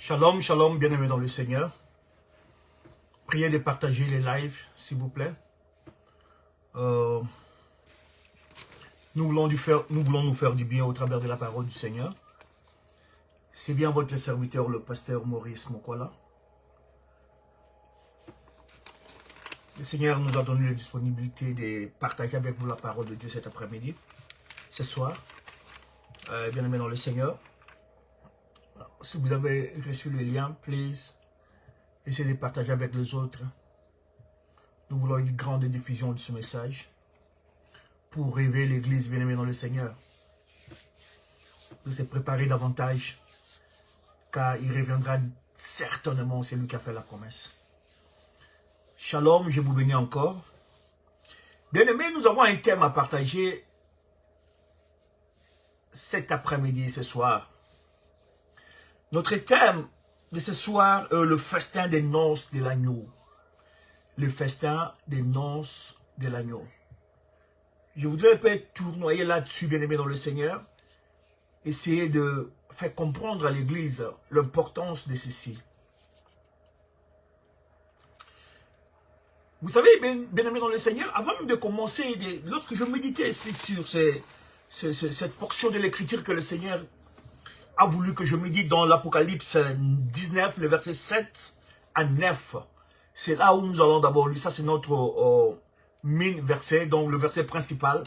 Shalom, shalom, bien-aimés dans le Seigneur. Priez de partager les lives, s'il vous plaît. Nous voulons nous faire du bien au travers de la parole du Seigneur. C'est bien votre serviteur, le pasteur Maurice Mokola. Le Seigneur nous a donné la disponibilité de partager avec vous la parole de Dieu cet après-midi, ce soir. Bien-aimés dans le Seigneur. Si vous avez reçu le lien, please, essayez de partager avec les autres. Nous voulons une grande diffusion de ce message pour réveiller l'Église bien-aimée dans le Seigneur. De se préparer davantage, car il reviendra certainement, c'est lui qui a fait la promesse. Shalom, je vous bénis encore. Bien-aimés, nous avons un thème à partager cet après-midi, ce soir. Notre thème de ce soir est le festin des noces de l'agneau. Le festin des noces de l'agneau. Je voudrais peut-être tournoyer là-dessus, bien-aimés dans le Seigneur. Essayer de faire comprendre à l'Église l'importance de ceci. Vous savez, bien-aimés dans le Seigneur, avant même de commencer, lorsque je méditais ici sur cette portion de l'Écriture que le Seigneur a voulu que je médite dans l'Apocalypse 19, le verset 7 à 9. C'est là où nous allons d'abord lire. Ça, c'est notre main verset, donc le verset principal.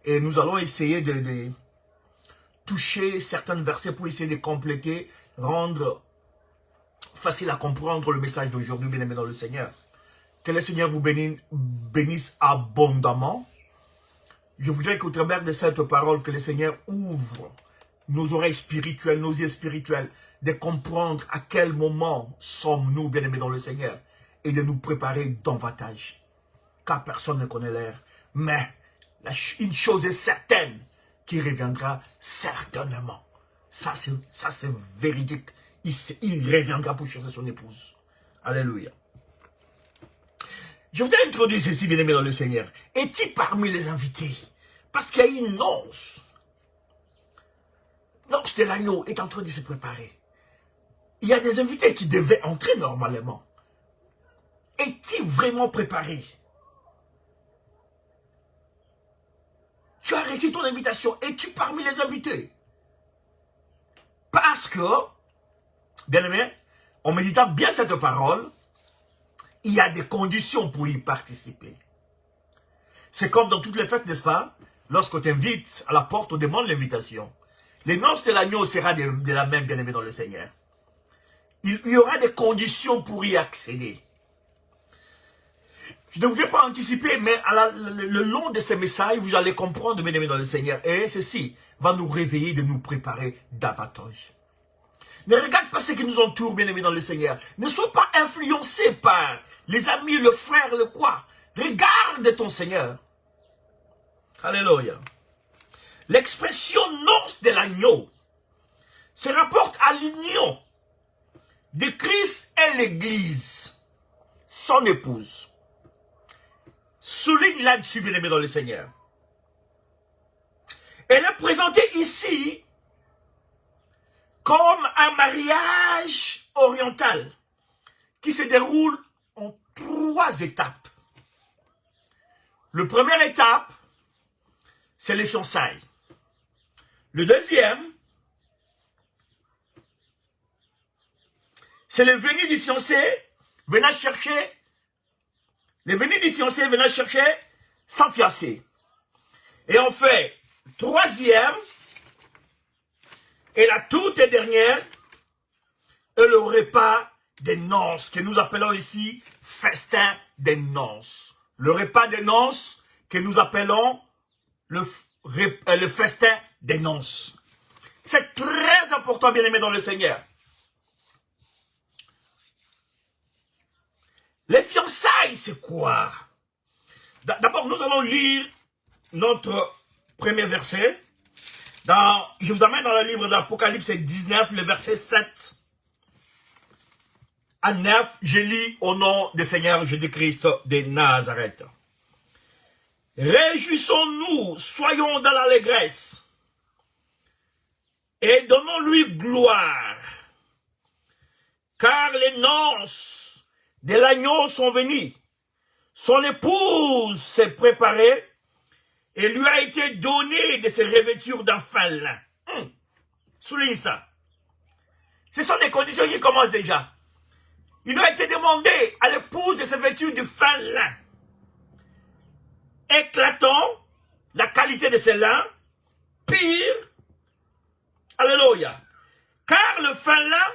Et nous allons essayer de toucher certains versets pour essayer de compléter, rendre facile à comprendre le message d'aujourd'hui, bien-aimés dans le Seigneur. Que le Seigneur vous bénisse abondamment. Je voudrais qu'au travers de cette parole, que le Seigneur ouvre nos oreilles spirituelles, nos yeux spirituels, de comprendre à quel moment sommes-nous bien-aimés dans le Seigneur et de nous préparer davantage. Car personne ne connaît l'heure. Mais une chose est certaine, qui reviendra certainement. Ça c'est véridique. Il reviendra pour chercher son épouse. Alléluia. Je voudrais introduire ceci, bien-aimés dans le Seigneur. Est-il parmi les invités? Parce qu'il y a une noce. Noce de l'agneau est en train de se préparer. Il y a des invités qui devaient entrer normalement. Est-il vraiment préparé? Tu as reçu ton invitation. Es-tu parmi les invités? Parce que, bien-aimé, en méditant bien cette parole, il y a des conditions pour y participer. C'est comme dans toutes les fêtes, n'est-ce pas? Lorsqu'on t'invite à la porte, on demande l'invitation. Les noces de l'agneau sera de la même, bien-aimé dans le Seigneur. Il y aura des conditions pour y accéder. Je ne voulais pas anticiper, mais le long de ces messages, vous allez comprendre, bien-aimés dans le Seigneur. Et ceci va nous réveiller, de nous préparer davantage. Ne regarde pas ce qui nous entoure, bien-aimés dans le Seigneur. Ne sois pas influencé par les amis, le frère, le quoi. Regarde ton Seigneur. Alléluia. L'expression noce de l'agneau se rapporte à l'union de Christ et l'Église, son épouse. Souligne là-dessus, bien-aimé dans le Seigneur. Elle est présentée ici comme un mariage oriental qui se déroule en 3 étapes. La première étape, c'est les fiançailles. Le deuxième, c'est le venu du fiancé venant chercher, sans fiancé. Et en fait, troisième, et la toute dernière, est le repas des noces, que nous appelons ici festin des noces. Le repas des noces, que nous appelons le festin des noces. C'est très important, bien-aimé dans le Seigneur. Les fiançailles, c'est quoi? D'abord, nous allons lire notre premier verset. Je vous amène dans le livre de l'Apocalypse 19, le verset 7 à 9. Je lis au nom du Seigneur Jésus-Christ de Nazareth. Réjouissons-nous, soyons dans l'allégresse et donnons-lui gloire. car les noces de l'agneau sont venues. Son épouse s'est préparée et lui a été donné de se revêtir d'un fin lin. Souligne ça. Ce sont des conditions qui commencent déjà. Il a été demandé à l'épouse de se vêtir du fin lin. Éclatant la qualité de ce lin, pire, alléluia. Car le fin lin,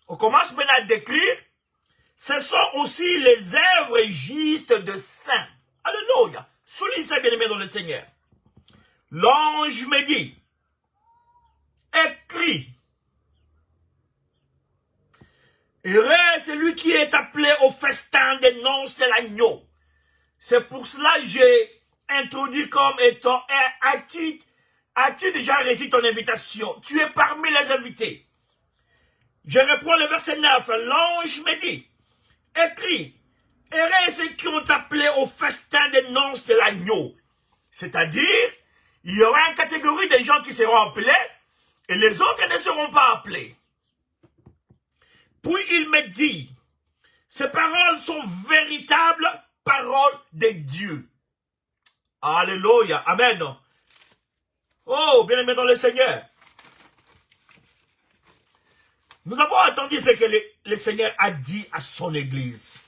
on commence maintenant à décrire, ce sont aussi les œuvres justes de saints. Alléluia. Souligne ça, bien-aimé dans le Seigneur. L'ange me dit, écrit, heureux celui qui est appelé au festin des noces de l'agneau. C'est pour cela que j'ai introduit comme étant, as-tu déjà réussi ton invitation? Tu es parmi les invités. Je reprends le verset 9. L'ange me dit, écrit, heureux ceux qui ont appelé au festin des noces de l'agneau. C'est-à-dire, il y aura une catégorie de gens qui seront appelés et les autres ne seront pas appelés. Puis il me dit, ces paroles sont véritables paroles de Dieu. Alléluia. Amen. Oh, bien-aimé dans le Seigneur. Nous avons entendu ce que le Seigneur a dit à son Église.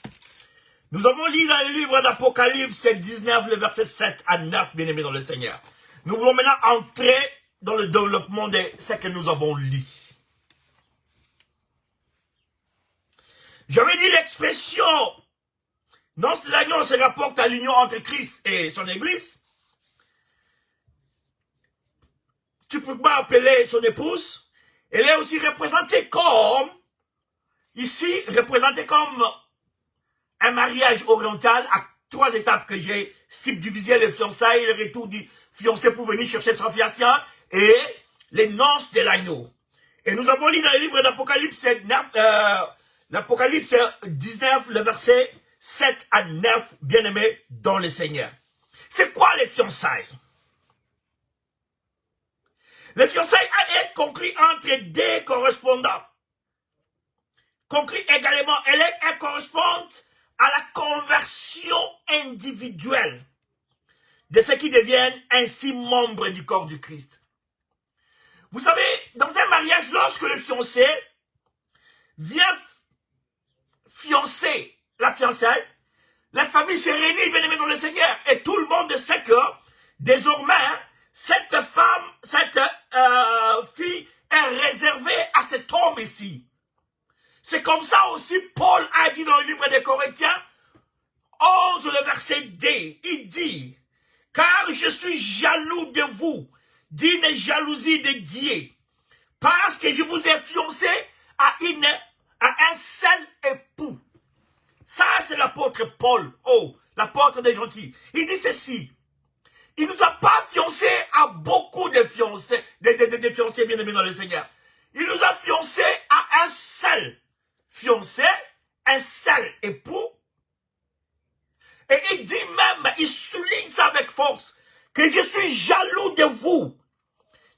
Nous avons lu dans le livre d'Apocalypse 19, le verset 7 à 9, bien-aimé dans le Seigneur. Nous voulons maintenant entrer dans le développement de ce que nous avons lu. J'avais dit l'expression noces de l'agneau se rapporte à l'union entre Christ et son Église. Tu peux pas appeler son épouse. Elle est aussi représentée comme, ici, représentée comme un mariage oriental à 3 étapes que j'ai subdivisé: les fiançailles, le retour du fiancé pour venir chercher sa fiancée et les noces de l'agneau. Et nous avons lu dans le livre d'Apocalypse, l'Apocalypse 19, le verset 7 à 9, bien-aimés dans le Seigneur. C'est quoi les fiançailles? Les fiançailles à être conclues entre 2 correspondants. Conclues également, elles correspondent à la conversion individuelle de ceux qui deviennent ainsi membres du corps du Christ. Vous savez, dans un mariage, lorsque le fiancé vient fiancer la fiançaille, la famille se réunit, bien-aimés dans le Seigneur, et tout le monde sait que, désormais, cette femme, cette fille est réservée à cet homme ici. C'est comme ça aussi Paul a dit dans le livre des Corinthiens 11, le verset D. Il dit, car je suis jaloux de vous, d'une jalousie de Dieu, parce que je vous ai fiancé à un seul époux. Ça, c'est l'apôtre Paul. Oh, l'apôtre des gentils. Il dit ceci. Il ne nous a pas fiancés à beaucoup de fiancés, de fiancés bien-aimés dans le Seigneur. Il nous a fiancés à un seul fiancé, un seul époux. Et il dit même, il souligne ça avec force, que je suis jaloux de vous,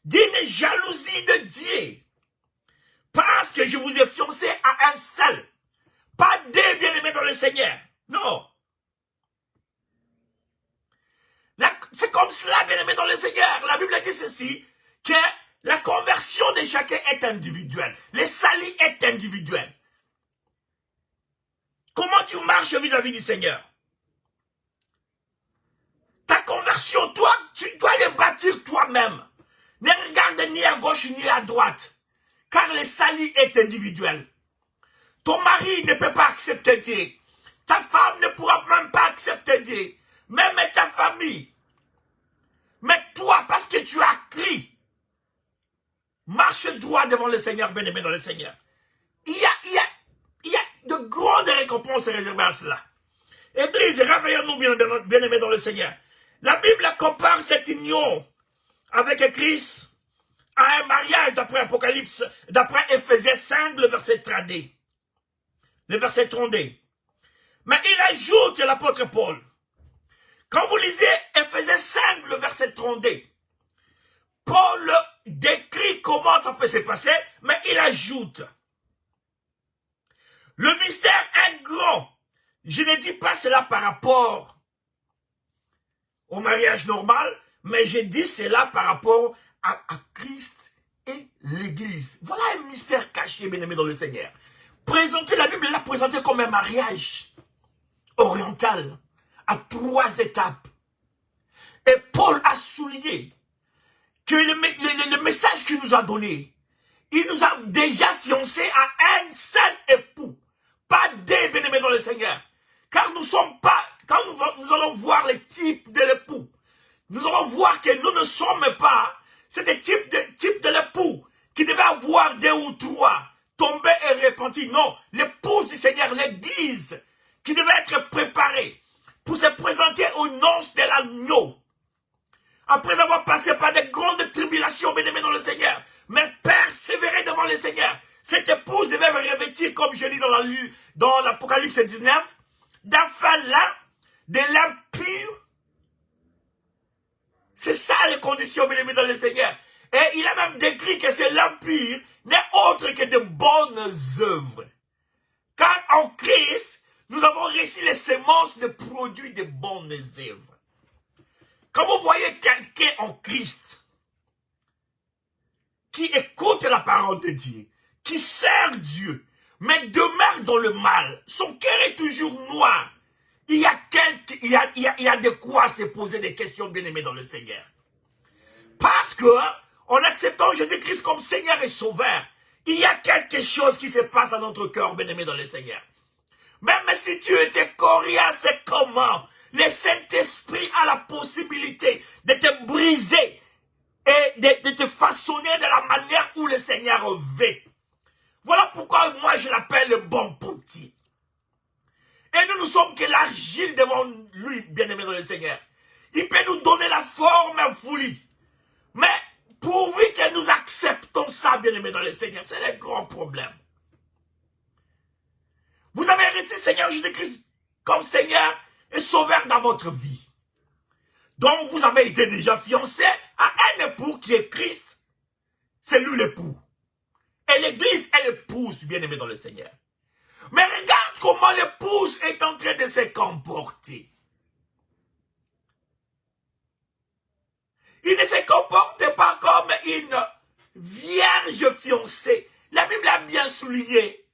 d'une jalousie de Dieu, parce que je vous ai fiancé à un seul. Pas 2 bien-aimés dans le Seigneur. Non. C'est comme cela, bien-aimés dans le Seigneur. La Bible dit ceci, que la conversion de chacun est individuelle. Le salut est individuel. Comment tu marches vis-à-vis du Seigneur? Ta conversion, toi, tu dois le bâtir toi-même. Ne regarde ni à gauche ni à droite. Car le salut est individuel. Ton mari ne peut pas accepter Dieu. Ta femme ne pourra même pas accepter Dieu. Même ta famille. Mais toi, parce que tu as crié, marche droit devant le Seigneur, bien-aimé dans le Seigneur. Il y a de grandes récompenses réservées à cela. Église, réveillons-nous, bien-aimés dans le Seigneur. La Bible compare cette union avec Christ à un mariage d'après Apocalypse, d'après Éphésiens 5, le verset 32. Le verset 32. Mais il ajoute, l'apôtre Paul, quand vous lisez Éphésiens 5, le verset 32, Paul décrit comment ça peut se passer, mais il ajoute, Le mystère est grand. Je ne dis pas cela par rapport au mariage normal, mais je dis cela par rapport à Christ et l'Église. Voilà un mystère caché, bien-aimé dans le Seigneur. La Bible l'a présenté comme un mariage oriental à 3 étapes. Et Paul a souligné que le message qu'il nous a donné, il nous a déjà fiancés à un seul époux. Pas deux, bien-aimés dans le Seigneur. Car nous sommes pas, quand nous allons voir les types de l'époux, nous allons voir que nous ne sommes pas, c'est des types de l'époux qui devaient avoir 2 ou 3, tombés et repentis. Non, l'épouse du Seigneur, l'Église, qui devait être préparée pour se présenter aux noces de l'agneau. Après avoir passé par des grandes tribulations, bien-aimés dans le Seigneur, mais persévérer devant le Seigneur. Cette épouse devait revêtir, comme je lis dans l'Apocalypse 19, d'enfants là, de l'impur. C'est ça les conditions, bien-aimés dans le Seigneur. Et il a même décrit que c'est l'impur n'est autre que de bonnes œuvres. Car en Christ, nous avons reçu les semences de produits de bonnes œuvres. Quand vous voyez quelqu'un en Christ qui écoute la parole de Dieu, qui sert Dieu, mais demeure dans le mal, son cœur est toujours noir, il y a de quoi se poser des questions, bien-aimés dans le Seigneur. Parce que, en acceptant Jésus-Christ comme Seigneur et Sauveur, il y a quelque chose qui se passe dans notre cœur, bien-aimés dans le Seigneur. Même si tu étais coriace, comment le Saint-Esprit a la possibilité de te briser et de te façonner de la manière où le Seigneur veut. Voilà pourquoi moi je l'appelle le bon petit. Et nous ne sommes que l'argile devant lui, bien-aimé dans le Seigneur. Il peut nous donner la forme voulue. Mais pourvu que nous acceptons ça, bien-aimé dans le Seigneur, c'est le grand problème. Vous avez reçu Seigneur Jésus-Christ comme Seigneur et Sauveur dans votre vie. Donc vous avez été déjà fiancé à un époux qui est Christ. C'est lui l'époux. Et l'Église est l'épouse, bien-aimé dans le Seigneur. Mais regarde comment l'épouse est en train de se comporter. Il ne se comporte pas comme une vierge fiancée. La Bible a bien souligné.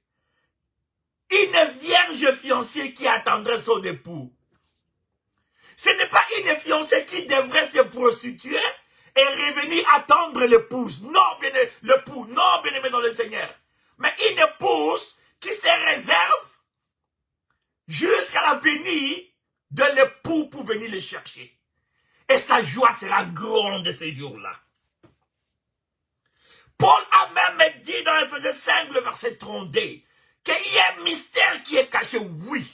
Une vierge fiancée qui attendrait son époux. Ce n'est pas une fiancée qui devrait se prostituer et revenir attendre l'épouse. Non, bien l'époux. Non, bien-aimé dans le Seigneur. Mais une épouse qui se réserve jusqu'à la venue de l'époux pour venir le chercher. Et sa joie sera grande ces jours-là. Paul a même dit dans Ephésiens 5, le verset 32, qu'il y a un mystère qui est caché. Oui.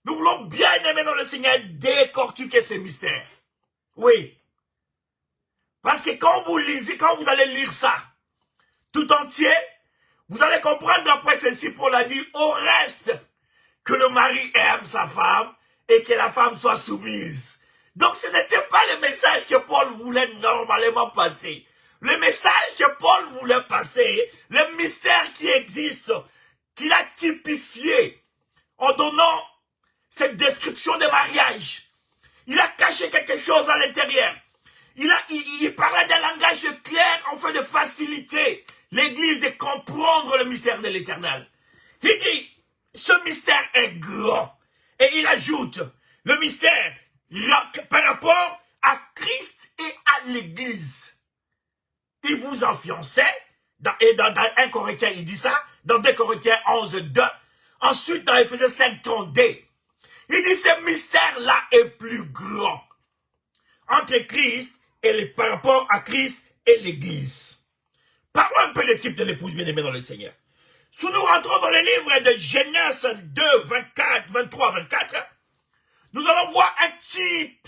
Nous voulons bien aimer dans le Seigneur décortiquer ces mystères. Oui. Parce que quand vous lisez, quand vous allez lire ça, tout entier, vous allez comprendre après ceci, Paul a dit, au reste, que le mari aime sa femme et que la femme soit soumise. Donc ce n'était pas le message que Paul voulait normalement passer. Le message que Paul voulait passer, le mystère qui existe, qu'il a typifié en donnant cette description de mariage. Il a caché quelque chose à l'intérieur. Il parlait d'un langage clair afin de faciliter l'Église de comprendre le mystère de l'Éternel. Il dit, ce mystère est grand. Et il ajoute, le mystère par rapport à Christ et à l'Église. Il vous en fiançait, et dans 1 Corinthiens, il dit ça, dans 2 Corinthiens 11, 2. Ensuite, dans Ephésiens 5, 32, il dit, ce mystère-là est plus grand entre Christ et par rapport à Christ et l'Église. Parlons un peu des types de l'épouse bien-aimée dans le Seigneur. Si nous rentrons dans le livre de Genèse 2, 24, 23, 24, nous allons voir un type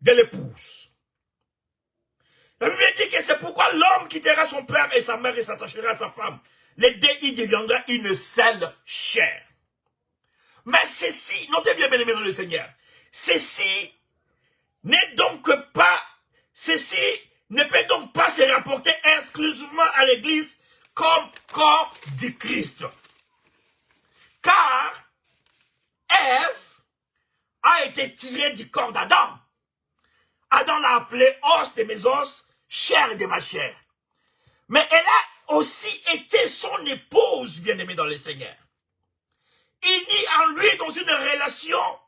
de l'épouse. La Bible dit que c'est pourquoi l'homme quittera son père et sa mère et s'attachera à sa femme. Les deux, il deviendra une seule chair. Mais ceci, notez bien, bien-aimés dans le Seigneur, ceci ne peut donc pas se rapporter exclusivement à l'Église comme corps du Christ. Car Ève a été tirée du corps d'Adam. Adam l'a appelée os de mes os, chair de ma chair. Mais elle a aussi été son épouse, bien-aimée dans le Seigneur. Unie en lui dans une relation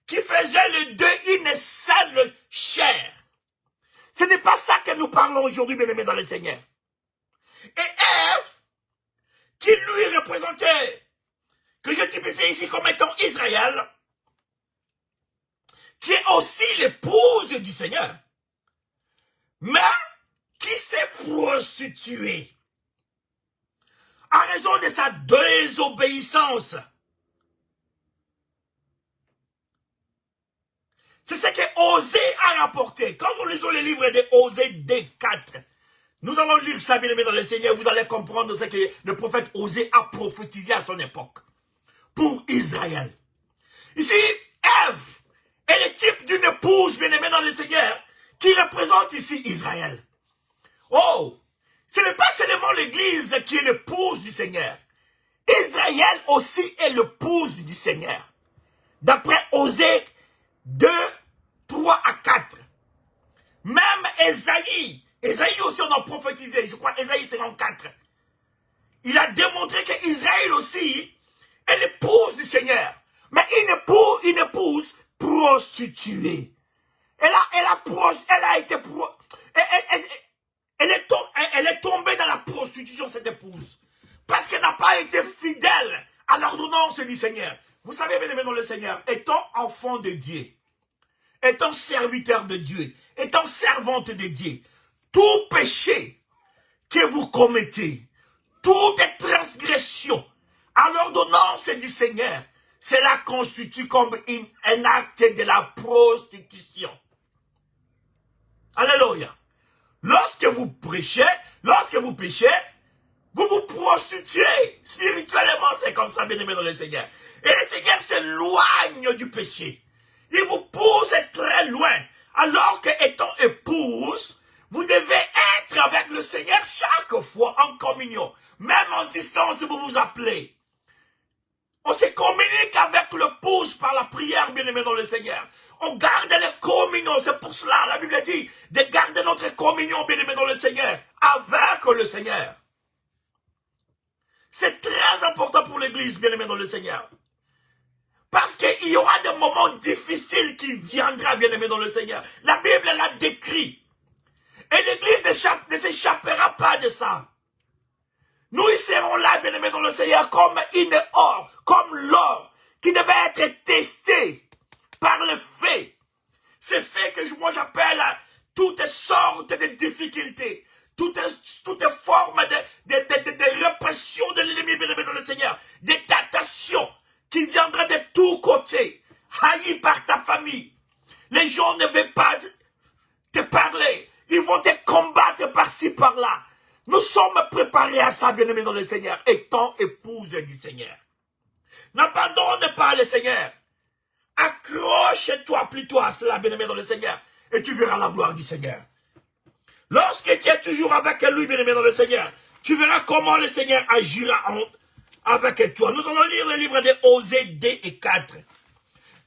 qui faisait le deux une seule chair. Ce n'est pas ça que nous parlons aujourd'hui, bien-aimés dans le Seigneur. Et Ève, qui lui représentait, que je typifie ici comme étant Israël, qui est aussi l'épouse du Seigneur, mais qui s'est prostituée en raison de sa désobéissance. C'est ce que Osée a rapporté. Quand nous lisons les livres de Osée D4, nous allons lire ça, bien aimé dans le Seigneur, vous allez comprendre ce que le prophète Osée a prophétisé à son époque pour Israël. Ici, Ève est le type d'une épouse, bien aimée dans le Seigneur, qui représente ici Israël. Oh, ce n'est pas seulement l'Église qui est l'épouse du Seigneur. Israël aussi est l'épouse du Seigneur. D'après Osée 2, 3 à 4. Même Ésaïe aussi on a prophétisé, je crois Ésaïe 54. Il a démontré qu'Israël aussi est l'épouse du Seigneur. Mais une épouse prostituée. Elle est tombée dans la prostitution, cette épouse. Parce qu'elle n'a pas été fidèle à l'ordonnance du Seigneur. Vous savez, bien aimé dans le Seigneur, étant enfant de Dieu, étant serviteur de Dieu, étant servante de Dieu, tout péché que vous commettez, toute transgression à l'ordonnance du Seigneur, cela constitue comme un acte de la prostitution. Alléluia. Lorsque vous péchez, vous vous prostituez. Spirituellement, c'est comme ça, bien aimé dans le Seigneur. Et le Seigneur s'éloigne du péché. Il vous pousse très loin. Alors que, étant épouse, vous devez être avec le Seigneur chaque fois en communion. Même en distance, vous vous appelez. On se communique avec l'épouse par la prière, bien aimé dans le Seigneur. On garde les communions. C'est pour cela, la Bible dit, de garder notre communion, bien aimé dans le Seigneur, avec le Seigneur. C'est très important pour l'Église, bien aimé dans le Seigneur. Parce qu'il y aura des moments difficiles qui viendront, bien aimé dans le Seigneur. La Bible l'a décrit. Et l'Église ne s'échappera pas de ça. Nous y serons là, bien aimés dans le Seigneur, comme une or, comme l'or, qui devait être testé par le fait. C'est fait que moi j'appelle toutes sortes de difficultés, toutes formes de répression de l'ennemi, bien aimé dans le Seigneur, des tentations qui viendraient de tous côtés, haïs par ta famille. Les gens ne veulent pas te parler, ils vont te combattre par-ci, par-là. Nous sommes préparés à ça, bien-aimés dans le Seigneur, étant épouse du Seigneur. N'abandonne pas le Seigneur. Accroche-toi plutôt à cela, bien-aimé dans le Seigneur, et tu verras la gloire du Seigneur. Lorsque tu es toujours avec lui, bien-aimé dans le Seigneur, tu verras comment le Seigneur agira avec toi. Nous allons lire le livre de Osée 2 et 4.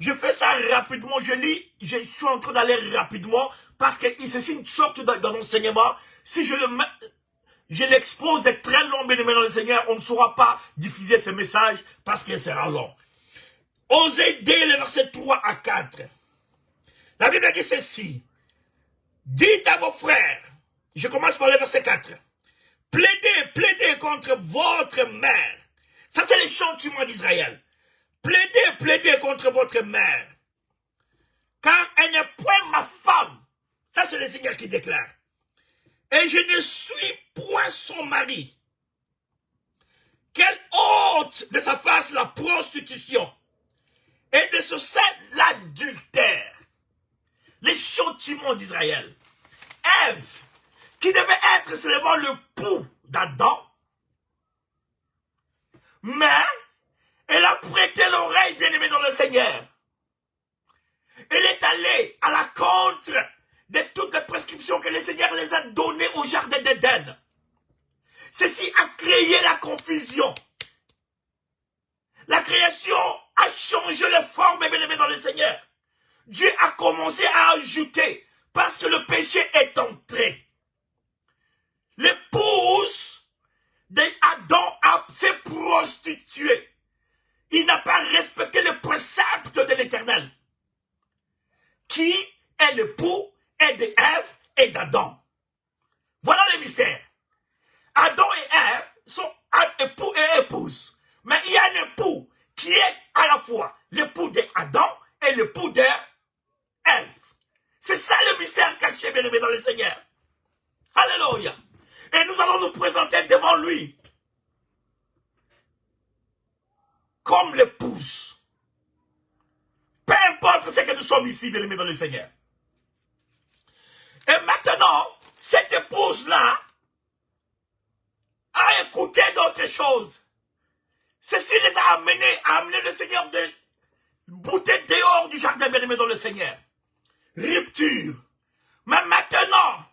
Je fais ça rapidement, je suis en train d'aller rapidement, parce que c'est une sorte d'enseignement. Si je l'expose très long, bien aimé dans le Seigneur, on ne saura pas diffuser ce message parce qu'il sera long. Osée 2, le verset 3 à 4. La Bible dit ceci. Dites à vos frères, je commence par le verset 4. Plaidez contre votre mère. Ça, c'est les châtiments d'Israël. Plaidez contre votre mère. Car elle n'est point ma femme. Ça, c'est le Seigneur qui déclare. Et je ne suis point son mari. Qu'elle ôte de sa face la prostitution et de ce sein l'adultère. Les châtiments d'Israël. Ève, qui devait être seulement le pouls d'Adam, mais elle a prêté l'oreille, bien-aimée dans le Seigneur. Elle est allée à la contre de toutes les prescriptions que le Seigneur les a données au jardin d'Éden. Ceci a créé la confusion. La création a changé les formes, bien-aimés dans le Seigneur. Dieu a commencé à ajouter, parce que le péché est entré. L'épouse d'Adam s'est prostituée. Il n'a pas respecté le précepte de l'Éternel. Qui est l'époux est d'Ève et d'Adam. Voilà le mystère. Adam et Ève sont un époux et épouse. Mais il y a un époux qui est à la fois l'époux d'Adam et l'époux d'Ève. C'est ça le mystère caché, bien-aimé dans le Seigneur. Alléluia. Et nous allons nous présenter devant lui comme l'épouse. Peu importe ce que nous sommes ici, bien-aimés dans le Seigneur. Et maintenant, cette épouse-là a écouté d'autres choses. Ceci les a amenés à amener le Seigneur de bouter dehors du jardin, bien-aimé dans le Seigneur. Rupture. Mais maintenant,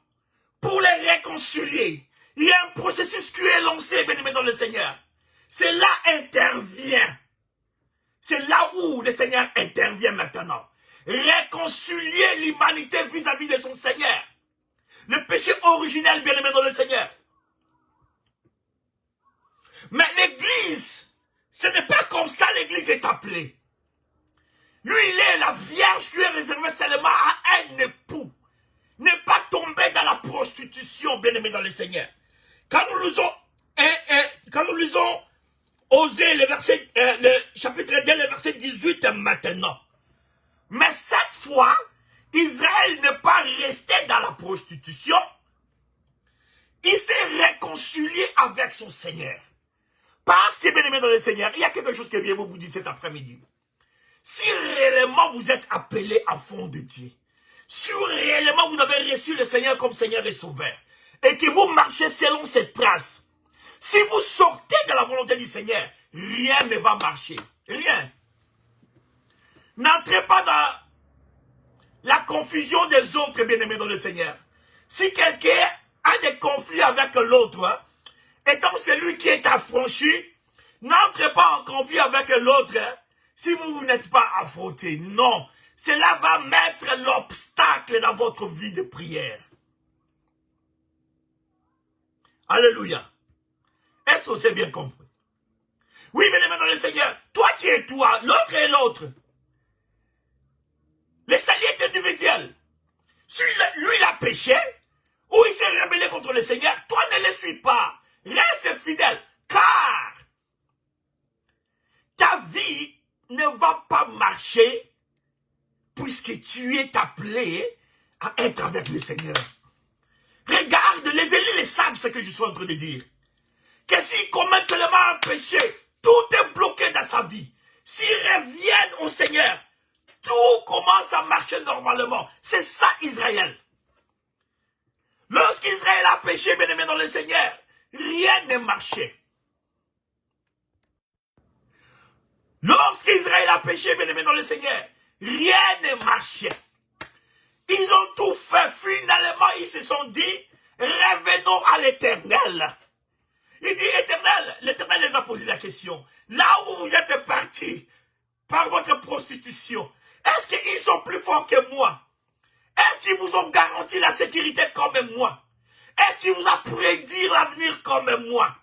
pour les réconcilier, il y a un processus qui est lancé, bien-aimé dans le Seigneur. Cela intervient. C'est là où le Seigneur intervient maintenant. Réconcilier l'humanité vis-à-vis de son Seigneur. Le péché originel, bien-aimé dans le Seigneur. Mais l'église, ce n'est pas comme ça l'église est appelée. Lui, il est la vierge qui est réservée seulement à un époux. N'est pas tombé dans la prostitution, bien-aimé dans le Seigneur. Quand nous lisons Osée, le chapitre 2, le verset 18 maintenant. Mais cette fois, Israël n'est pas resté dans la prostitution. Il s'est réconcilié avec son Seigneur. Parce que, bien-aimé dans le Seigneur, il y a quelque chose que je viens vous dire cet après-midi. Si réellement vous êtes appelé à fond de Dieu, si réellement vous avez reçu le Seigneur comme Seigneur et Sauveur, et que vous marchez selon cette trace, si vous sortez de la volonté du Seigneur, rien ne va marcher. Rien. N'entrez pas dans la confusion des autres, bien-aimés dans le Seigneur. Si quelqu'un a des conflits avec l'autre, étant celui qui est affranchi, n'entrez pas en conflit avec l'autre si vous n'êtes pas affronté. Non. Cela va mettre l'obstacle dans votre vie de prière. Alléluia. Est-ce que c'est bien compris? Oui, bien-aimé dans le Seigneur, toi tu es toi, l'autre est l'autre. Le salut est individuel. Si lui il a péché, ou il s'est rebellé contre le Seigneur, toi ne le suis pas. Reste fidèle, car ta vie ne va pas marcher puisque tu es appelé à être avec le Seigneur. Regarde, les élus le savent ce que je suis en train de dire. Que s'ils commettent seulement un péché, tout est bloqué dans sa vie. S'ils reviennent au Seigneur, tout commence à marcher normalement. C'est ça Israël. Lorsqu'Israël a péché, bien-aimé dans le Seigneur, rien ne marchait. Lorsqu'Israël a péché, bien-aimé dans le Seigneur, rien ne marchait. Ils ont tout fait. Finalement, ils se sont dit, revenons à l'Éternel. Il dit, Éternel, l'Éternel les a posé la question. Là où vous êtes partis par votre prostitution, est-ce qu'ils sont plus forts que moi? Est-ce qu'ils vous ont garanti la sécurité comme moi? Est-ce qu'il vous a prédit l'avenir comme moi?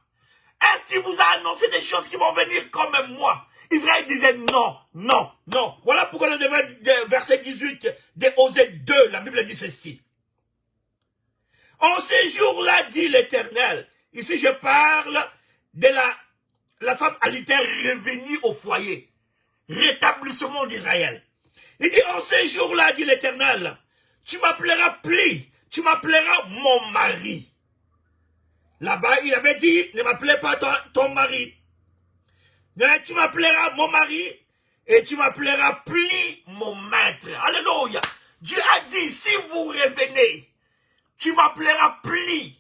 Est-ce qu'il vous a annoncé des choses qui vont venir comme moi? Israël disait non, non, non. Voilà pourquoi le verset 18 de Osée 2, la Bible dit ceci. En ces jours-là, dit l'Éternel. Ici, je parle de la femme adultère revenue au foyer. Rétablissement d'Israël. Il dit, en ces jours-là, dit l'Éternel, tu m'appelleras plus, tu m'appelleras mon mari. Là-bas, il avait dit, ne m'appelez pas ton mari. Mais tu m'appelleras mon mari et tu m'appelleras plus mon maître. Alléluia. Dieu a dit, si vous revenez, tu m'appelleras plus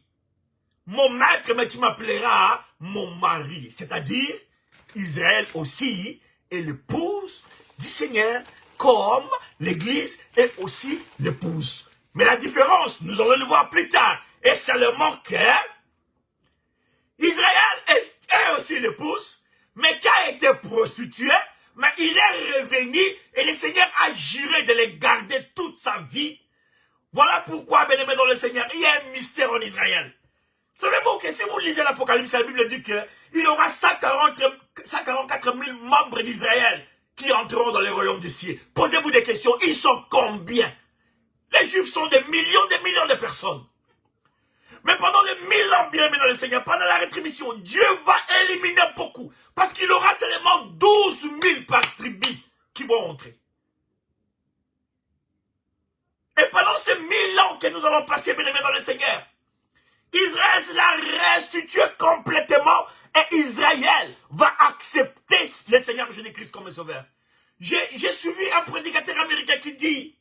mon maître, mais tu m'appelleras mon mari. C'est-à-dire, Israël aussi est l'épouse du Seigneur, comme l'Église est aussi l'épouse. Mais la différence, nous allons le voir plus tard, est seulement que Israël est aussi l'épouse, mais qui a été prostitué, mais il est revenu et le Seigneur a juré de les garder toute sa vie. Voilà pourquoi, bien-aimés dans le Seigneur, il y a un mystère en Israël. Savez-vous que si vous lisez l'Apocalypse, la Bible dit qu'il y aura 144 000 membres d'Israël qui entreront dans le royaume du ciel. Posez-vous des questions, ils sont combien? Les Juifs sont des millions de personnes. Mais pendant les 1000 ans, bien-aimés dans le Seigneur, pendant la rétribution, Dieu va éliminer beaucoup. Parce qu'il aura seulement 12 000 par tribu qui vont entrer. Et pendant ces 1000 ans que nous allons passer, bien-aimés dans le Seigneur, Israël sera restitué complètement et Israël va accepter le Seigneur Jésus-Christ comme sauveur. J'ai suivi un prédicateur américain qui dit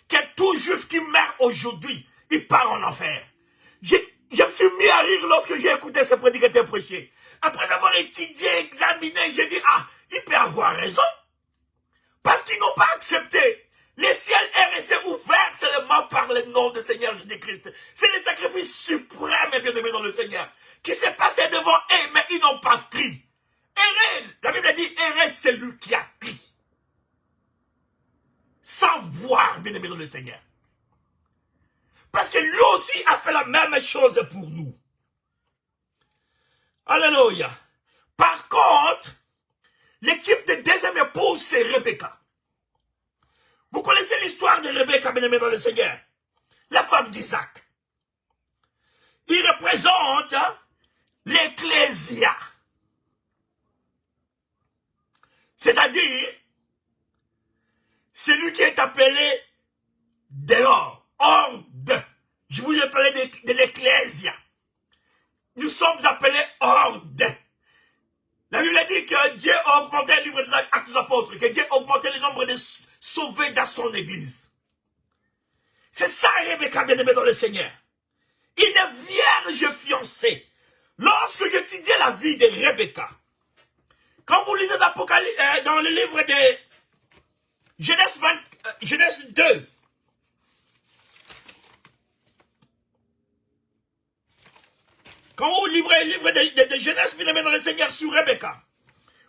que tout juif qui meurt aujourd'hui, il part en enfer. Je me suis mis à rire lorsque j'ai écouté ce prédicateur prêcher. Après avoir étudié, examiné, j'ai dit, ah, il peut avoir raison. Parce qu'ils n'ont pas accepté. Le ciel est resté ouvert seulement par le nom du Seigneur Jésus-Christ. C'est le sacrifice suprême, bien-aimé dans le Seigneur, qui s'est passé devant eux, mais ils n'ont pas crié. La Bible dit, c'est lui qui a crié. Sans voir, bien-aimé dans le Seigneur. Parce que lui aussi a fait la même chose pour nous. Alléluia. Par contre, le type de deuxième épouse, c'est Rebecca. Vous connaissez l'histoire de Rebecca, bien-aimée dans le Seigneur. La femme d'Isaac. Il représente l'Ecclésia. C'est-à-dire, celui qui est appelé dehors, hors de. Je vous ai parlé de l'Ecclésia. Nous sommes appelés hors de. La Bible dit que Dieu a augmenté le livre des Actes des Apôtres, que Dieu a augmenté le nombre de sauvés dans son église. C'est ça, Rebecca, bien-aimée dans le Seigneur. Une vierge fiancée. Lorsque j'étudiais la vie de Rebecca, quand vous lisez dans le livre de Genèse 2, quand vous livrez le livre de Genèse, bien-aimé dans le Seigneur, sur Rebecca,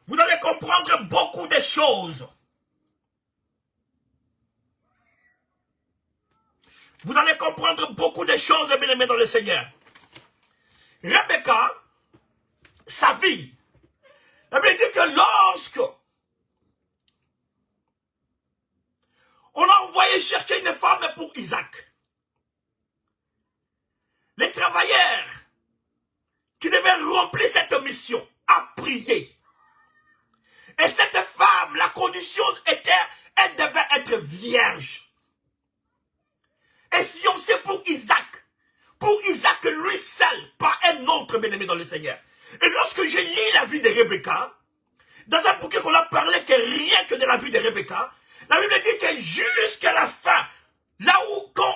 vous allez comprendre beaucoup de choses. Vous allez comprendre beaucoup de choses, bien-aimés dans le Seigneur. Rebecca, sa vie, la Bible dit que lorsque on a envoyé chercher une femme pour Isaac, les travailleurs qui devaient remplir cette mission a prié. Et cette femme, la condition était, elle devait être vierge. Et fiancée pour Isaac. Pour Isaac lui seul, pas un autre, bien-aimé dans le Seigneur. Et lorsque je lis la vie de Rebecca, dans un bouquet qu'on a parlé que rien que de la vie de Rebecca, la Bible dit que jusqu'à la fin, là où quand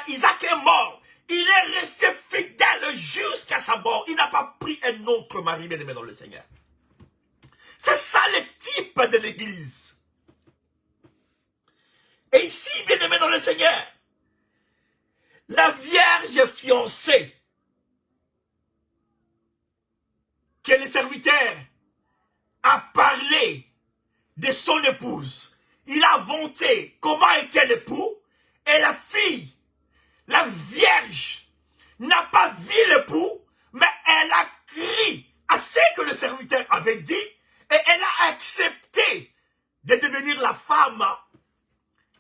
Isaac est mort, il est resté fidèle jusqu'à sa mort. Il n'a pas pris un autre mari, bien-aimé dans le Seigneur. C'est ça le type de l'église. Et ici, bien-aimé dans le Seigneur, la vierge fiancée, que le serviteur a parlé de son épouse, il a vanté comment était l'époux, et la fille, la vierge, n'a pas vu l'époux, mais elle a crié à ce que le serviteur avait dit, et elle a accepté de devenir la femme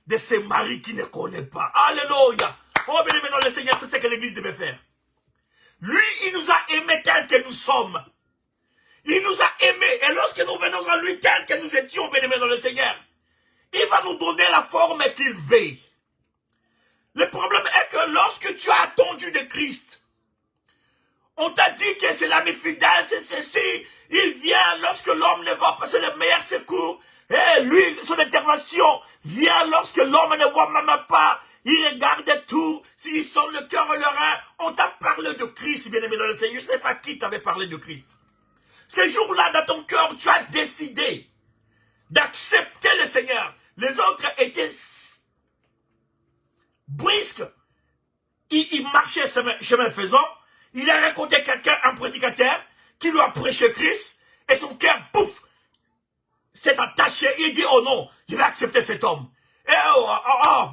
de ce mari qui ne connaît pas. Alléluia. Oh, bien-aimé dans le Seigneur, c'est ce que l'église devait faire. Lui, il nous a aimés tels que nous sommes. Il nous a aimés. Et lorsque nous venons à lui tels que nous étions, bien-aimés dans le Seigneur, il va nous donner la forme qu'il veut. Le problème est que lorsque tu as attendu de Christ, on t'a dit que c'est l'ami fidèle, c'est ceci. Il vient lorsque l'homme ne va pas, c'est le meilleur secours. Et lui, son intervention vient lorsque l'homme ne voit même pas. Il regarde tout. S'ils sont le cœur et le rein, on t'a parlé de Christ, bien-aimé dans le Seigneur. Je ne sais pas qui t'avait parlé de Christ. Ce jour-là, dans ton cœur, tu as décidé d'accepter le Seigneur. Les autres étaient brisques. Il marchait chemin faisant. Il a rencontré quelqu'un, un prédicateur, qui lui a prêché Christ. Et son cœur, pouf, s'est attaché. Il dit, oh non, je vais accepter cet homme. Et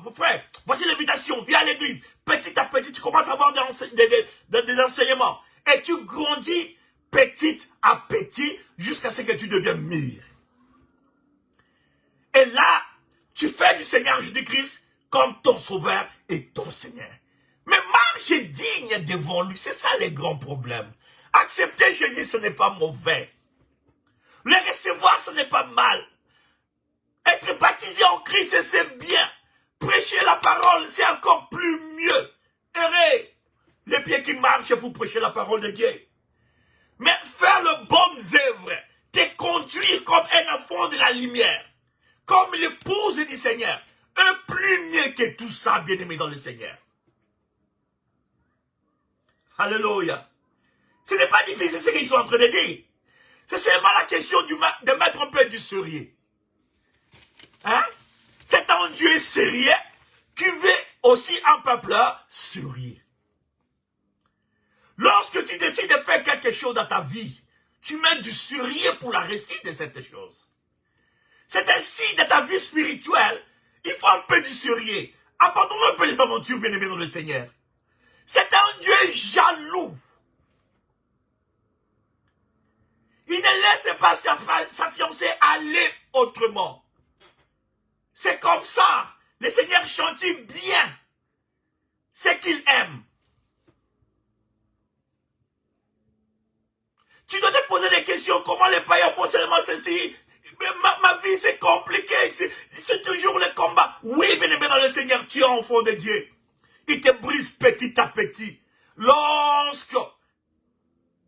mon frère, voici l'invitation, viens à l'église. Petit à petit, tu commences à avoir des enseignements. Et tu grandis petit à petit jusqu'à ce que tu deviennes mûr. Et là, tu fais du Seigneur Jésus-Christ comme ton sauveur et ton Seigneur. Mais marche digne devant lui, c'est ça les grands problèmes. Accepter Jésus, ce n'est pas mauvais. Le recevoir, ce n'est pas mal. Être baptisé en Christ, c'est bien. Prêcher la parole, c'est encore plus mieux. Errer, les pieds qui marchent pour prêcher la parole de Dieu. Mais faire les bonnes œuvres, te conduire comme un enfant de la lumière, comme l'épouse du Seigneur, un plus mieux que tout ça, bien-aimé dans le Seigneur. Alléluia. Ce n'est pas difficile ce qu'ils sont en train de dire. C'est seulement la question de mettre un peu du sérieux. Hein? C'est un Dieu sérieux qui veut aussi un peuple sérieux. Lorsque tu décides de faire quelque chose dans ta vie, tu mets du sérieux pour la réussite de cette chose. C'est ainsi dans ta vie spirituelle, il faut un peu du sérieux. Abandonnons un peu les aventures, bien-aimés dans le Seigneur. C'est un Dieu jaloux. Il ne laisse pas sa fiancée aller autrement. C'est comme ça. Le Seigneur chante bien ce qu'il aime. Tu dois te poser des questions. Comment les païens font seulement ceci? Ma vie c'est compliqué. C'est toujours le combat. Oui, bien-aimé dans le Seigneur, tu es enfant de Dieu. Il te brise petit à petit. Lorsque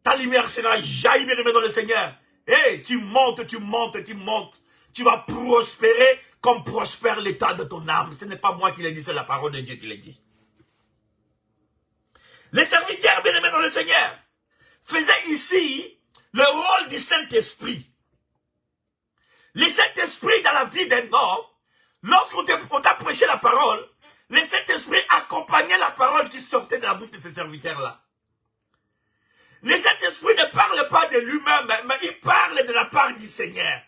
ta lumière sera jaillie, bien-aimé dans le Seigneur. Et tu montes, tu montes, tu montes. Tu vas prospérer comme prospère l'état de ton âme. Ce n'est pas moi qui l'ai dit, c'est la parole de Dieu qui l'a dit. Les serviteurs, bien-aimés dans le Seigneur, faisaient ici le rôle du Saint-Esprit. Le Saint-Esprit dans la vie d'un homme, lorsqu'on t'a prêché la parole, le Saint-Esprit accompagnait la parole qui sortait de la bouche de ces serviteurs-là. Le Saint-Esprit ne parle pas de lui-même, mais il parle de la part du Seigneur.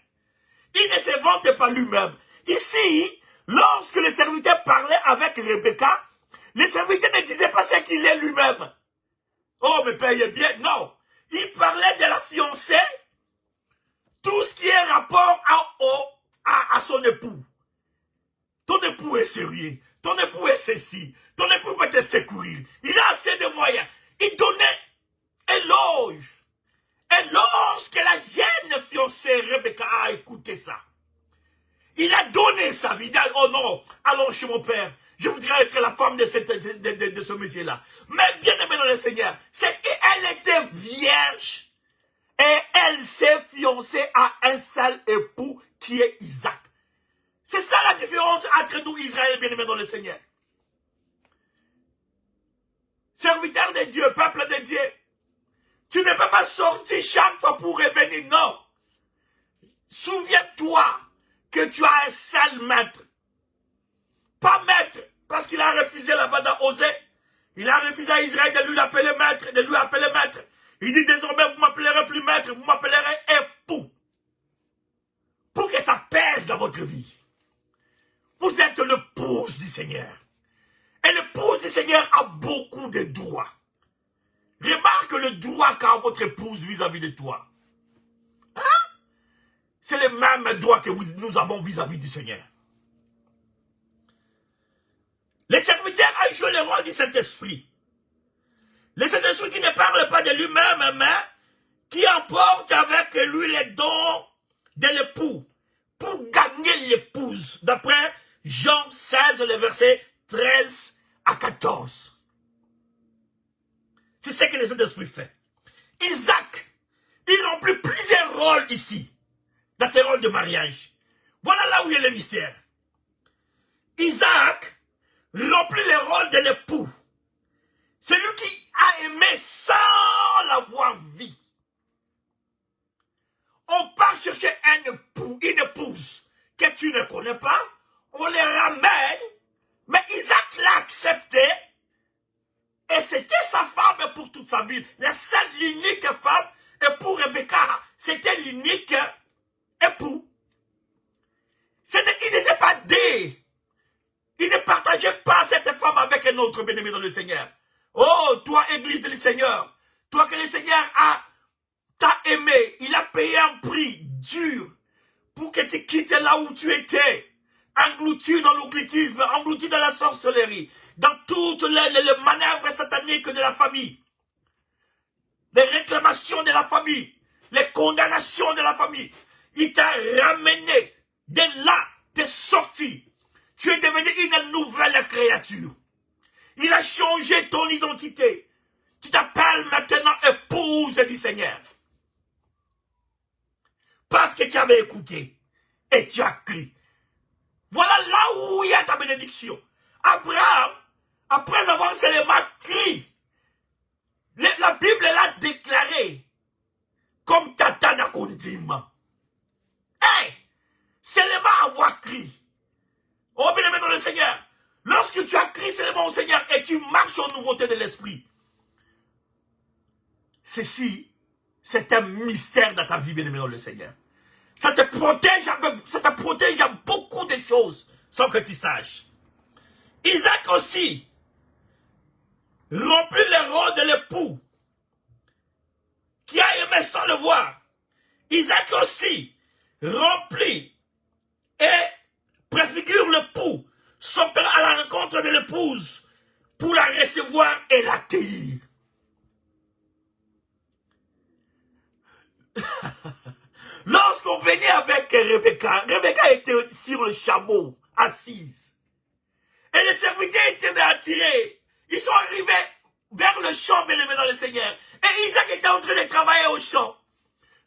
Il ne se vante pas lui-même. Ici, lorsque le serviteur parlait avec Rebecca, le serviteur ne disait pas ce qu'il est lui-même. Oh, mais payez bien. Non. Il parlait de la fiancée, tout ce qui est rapport à son époux. Ton époux est sérieux. Ton époux est ceci. Ton époux peut te secourir. Il a assez de moyens. Il donnait éloge. Et lorsque la jeune fiancée Rebecca a écouté ça, il a donné sa vie. Il a dit, oh non, allons chez mon père. Je voudrais être la femme de ce monsieur-là. Mais bien aimé dans le Seigneur, c'est qu'elle était vierge et elle s'est fiancée à un seul époux qui est Isaac. C'est ça la différence entre nous, Israël, bien aimé dans le Seigneur. Serviteur de Dieu, peuple de Dieu. Tu ne peux pas sortir chaque fois pour revenir, non. Souviens-toi que tu as un seul maître. Pas maître, parce qu'il a refusé là-bas dans Osée. Il a refusé à Israël de lui appeler maître, de lui appeler maître. Il dit désormais, vous m'appellerez plus maître, vous m'appellerez époux. Pour que ça pèse dans votre vie. Vous êtes l'épouse du Seigneur. Et l'épouse du Seigneur a beaucoup de droits. Remarque le droit qu'a votre épouse vis-à-vis de toi. Hein? C'est le même droit que nous avons vis-à-vis du Seigneur. Le serviteur a joué le rôle du Saint-Esprit. Le Saint-Esprit qui ne parle pas de lui-même, mais qui emporte avec lui les dons de l'époux pour gagner l'épouse. D'après Jean 16, le verset 13 à 14. C'est ce que le Saint-Esprit fait. Isaac, il remplit plusieurs rôles ici, dans ces rôles de mariage. Voilà là où il y a le mystère. Isaac remplit le rôle de l'époux. C'est lui qui a aimé sans l'avoir vu. On part chercher un époux, une épouse que tu ne connais pas, on les ramène, mais Isaac l'a accepté. Et c'était sa femme pour toute sa vie. La seule, l'unique femme. Et pour Rebecca, c'était l'unique époux. Il n'était pas dé. Il ne partageait pas cette femme avec un autre bien-aimé dans le Seigneur. Oh, toi, Église du Seigneur, toi que le Seigneur t'a aimé, il a payé un prix dur pour que tu quittes là où tu étais, englouti dans l'occultisme, englouti dans la sorcellerie, dans toutes les manœuvres sataniques de la famille, les réclamations de la famille, les condamnations de la famille. Il t'a ramené de là, t'es sorti. Tu es devenu une nouvelle créature. Il a changé ton identité. Tu t'appelles maintenant épouse du Seigneur. Parce que tu avais écouté et tu as crié. Voilà là où il y a ta bénédiction. Abraham, après avoir seulement crié, la Bible l'a déclaré comme Tata Nakondima. Hey, seulement avoir crié. Oh, bien aimé dans le Seigneur, lorsque tu as crié seulement au Seigneur et tu marches en nouveauté de l'esprit, ceci, c'est un mystère dans ta vie, bien aimé dans le Seigneur. Ça te protège à beaucoup de choses sans que tu saches. Isaac aussi remplit le rôle de l'époux qui a aimé sans le voir. Isaac aussi remplit et préfigure l'époux sortant à la rencontre de l'épouse pour la recevoir et l'accueillir. Lorsqu'on venait avec Rebecca était sur le chameau, assise. Et les serviteurs étaient attirés. Ils sont arrivés vers le champ, bien aimé dans le Seigneur. Et Isaac était en train de travailler au champ.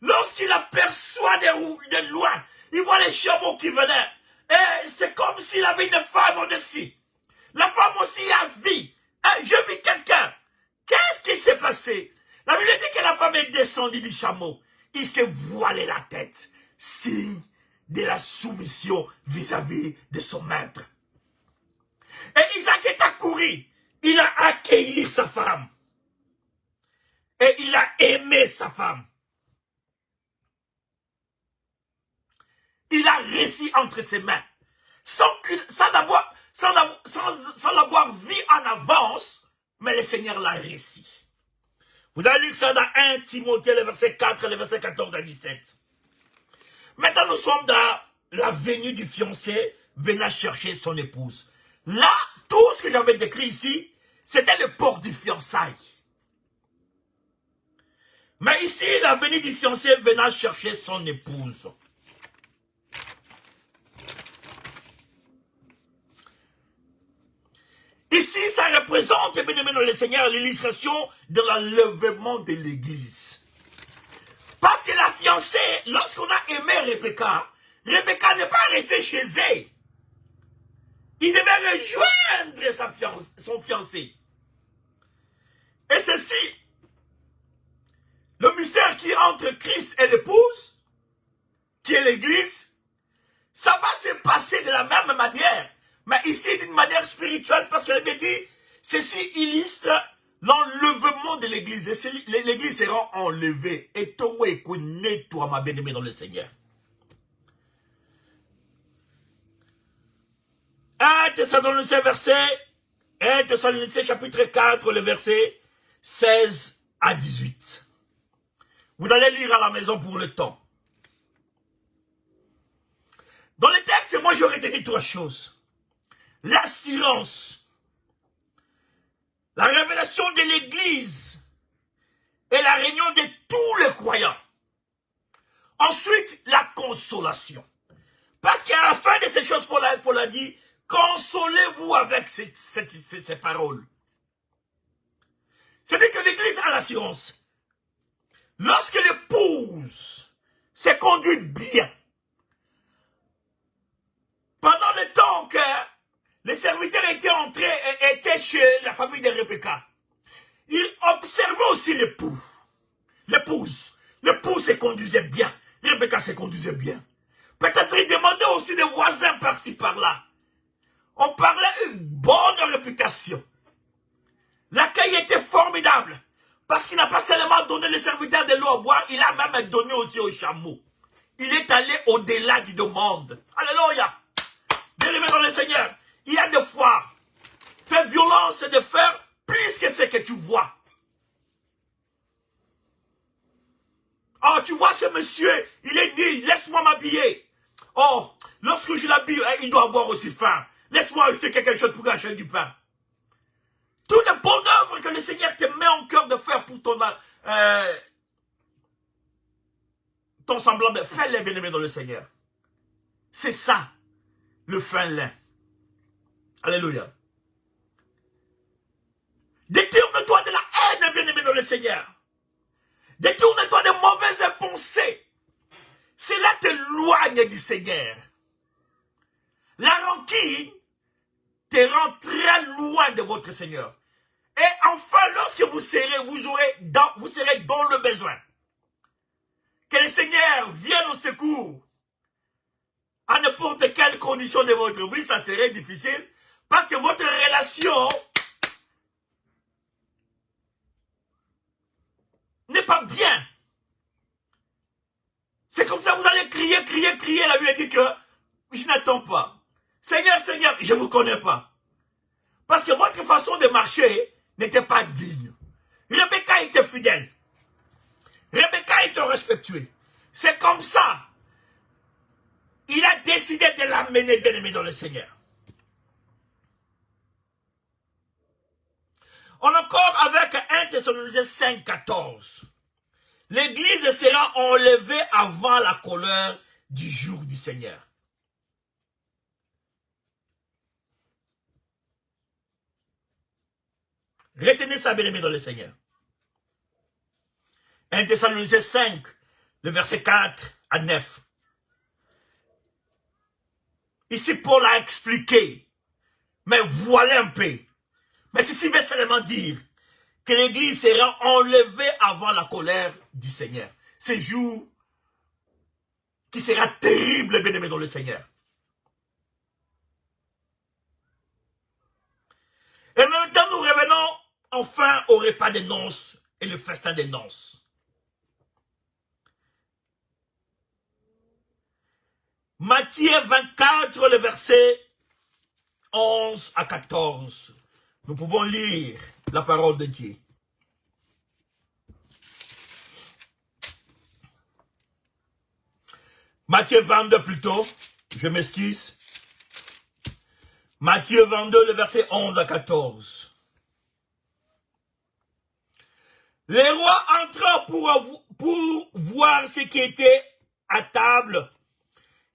Lorsqu'il aperçoit de loin, il voit les chameaux qui venaient. Et c'est comme s'il avait une femme au-dessus. La femme aussi a vu. Je vis quelqu'un. Qu'est-ce qui s'est passé? La Bible dit que la femme est descendue du chameau. Il s'est voilé la tête. Signe de la soumission vis-à-vis de son maître. Et Isaac est accouru. Il a accueilli sa femme. Et il a aimé sa femme. Il a réussi entre ses mains. Sans l'avoir vu en avance, mais le Seigneur l'a réussi. Vous avez lu que ça dans 1 Timothée, le verset 4, le verset 14 à 17. Maintenant, nous sommes dans la venue du fiancé venant chercher son épouse. Là, tout ce que j'avais décrit ici, c'était le port du fiançailles. Mais ici, la venue du fiancé venant chercher son épouse. Ici, ça représente, bien aimé dans le Seigneur, l'illustration de l'enlèvement de l'église. Parce que la fiancée, lorsqu'on a aimé Rebecca, Rebecca n'est pas restée chez elle. Il devait rejoindre son fiancé. Et ceci, le mystère qui est entre Christ et l'épouse, qui est l'église, ça va se passer de la même manière. Mais ici, d'une manière spirituelle, parce que la Bible dit, ceci illustre l'enlèvement de l'église. L'église sera enlevée. Et toi, connais-toi, ma bien-aimée dans le Seigneur. 1 Thessaloniciens chapitre 4, le verset 16 à 18. Vous allez lire à la maison pour le temps. Dans le texte, moi j'aurais dit 3 choses. L'assurance, la révélation de l'église et la réunion de tous les croyants. Ensuite, la consolation. Parce qu'à la fin de ces choses, Paul a dit, consolez-vous avec ces paroles. C'est-à-dire que l'église a l'assurance. Lorsque l'épouse s'est conduite bien, pendant le temps que les serviteurs étaient chez la famille de Rebecca, ils observaient aussi l'époux. L'épouse. L'épouse se conduisait bien. Rebecca se conduisait bien. Peut-être ils demandaient aussi des voisins par-ci par-là. On parlait une bonne réputation. L'accueil était formidable. Parce qu'il n'a pas seulement donné les serviteurs de l'eau à boire, il a même donné aussi aux chameaux. Il est allé au-delà du monde. Alléluia. Bien-aimé dans le Seigneur, il y a des fois, faire violence, c'est de faire plus que ce que tu vois. Oh, tu vois ce monsieur, il est nul, laisse-moi m'habiller. Oh, lorsque je l'habille, il doit avoir aussi faim. Laisse-moi acheter quelque chose pour acheter du pain. Toutes les bonnes œuvres que le Seigneur te met en cœur de faire pour ton semblable, fais-les, bien-aimé dans le Seigneur. C'est ça, le fin lin. Alléluia. Détourne-toi de la haine, bien-aimé dans le Seigneur. Détourne-toi de mauvaises pensées. Cela t'éloigne du Seigneur. La rancune te rend très loin de votre Seigneur. Et enfin, lorsque vous serez dans le besoin, que le Seigneur vienne au secours, à n'importe quelle condition de votre vie, ça serait difficile, parce que votre relation n'est pas bien. C'est comme ça, vous allez crier, crier, crier. La Bible dit que je n'attends pas. Seigneur, Seigneur, je ne vous connais pas. Parce que votre façon de marcher n'était pas digne. Rebecca était fidèle. Rebecca était respectueuse. C'est comme ça. Il a décidé de l'amener, bien-aimé dans le Seigneur. On encore avec 1 Thessaloniciens 5, 14. L'église sera enlevée avant la colère du jour du Seigneur. Retenez ça, bien-aimé dans le Seigneur. 1 Thessaloniciens 5, le verset 4 à 9. Ici, Paul a expliqué, mais voilà un peu. Mais ceci veut seulement dire que l'église sera enlevée avant la colère du Seigneur. Ce jour qui sera terrible, bien-aimé dans le Seigneur. Et maintenant, nous revenons enfin au repas des noces et le festin des noces. Matthieu 24, le verset 11 à 14. Nous pouvons lire la parole de Dieu. Matthieu 22 plutôt, je m'excuse. Matthieu 22, le verset 11 à 14. Les rois entrant pour voir ce qui était à table.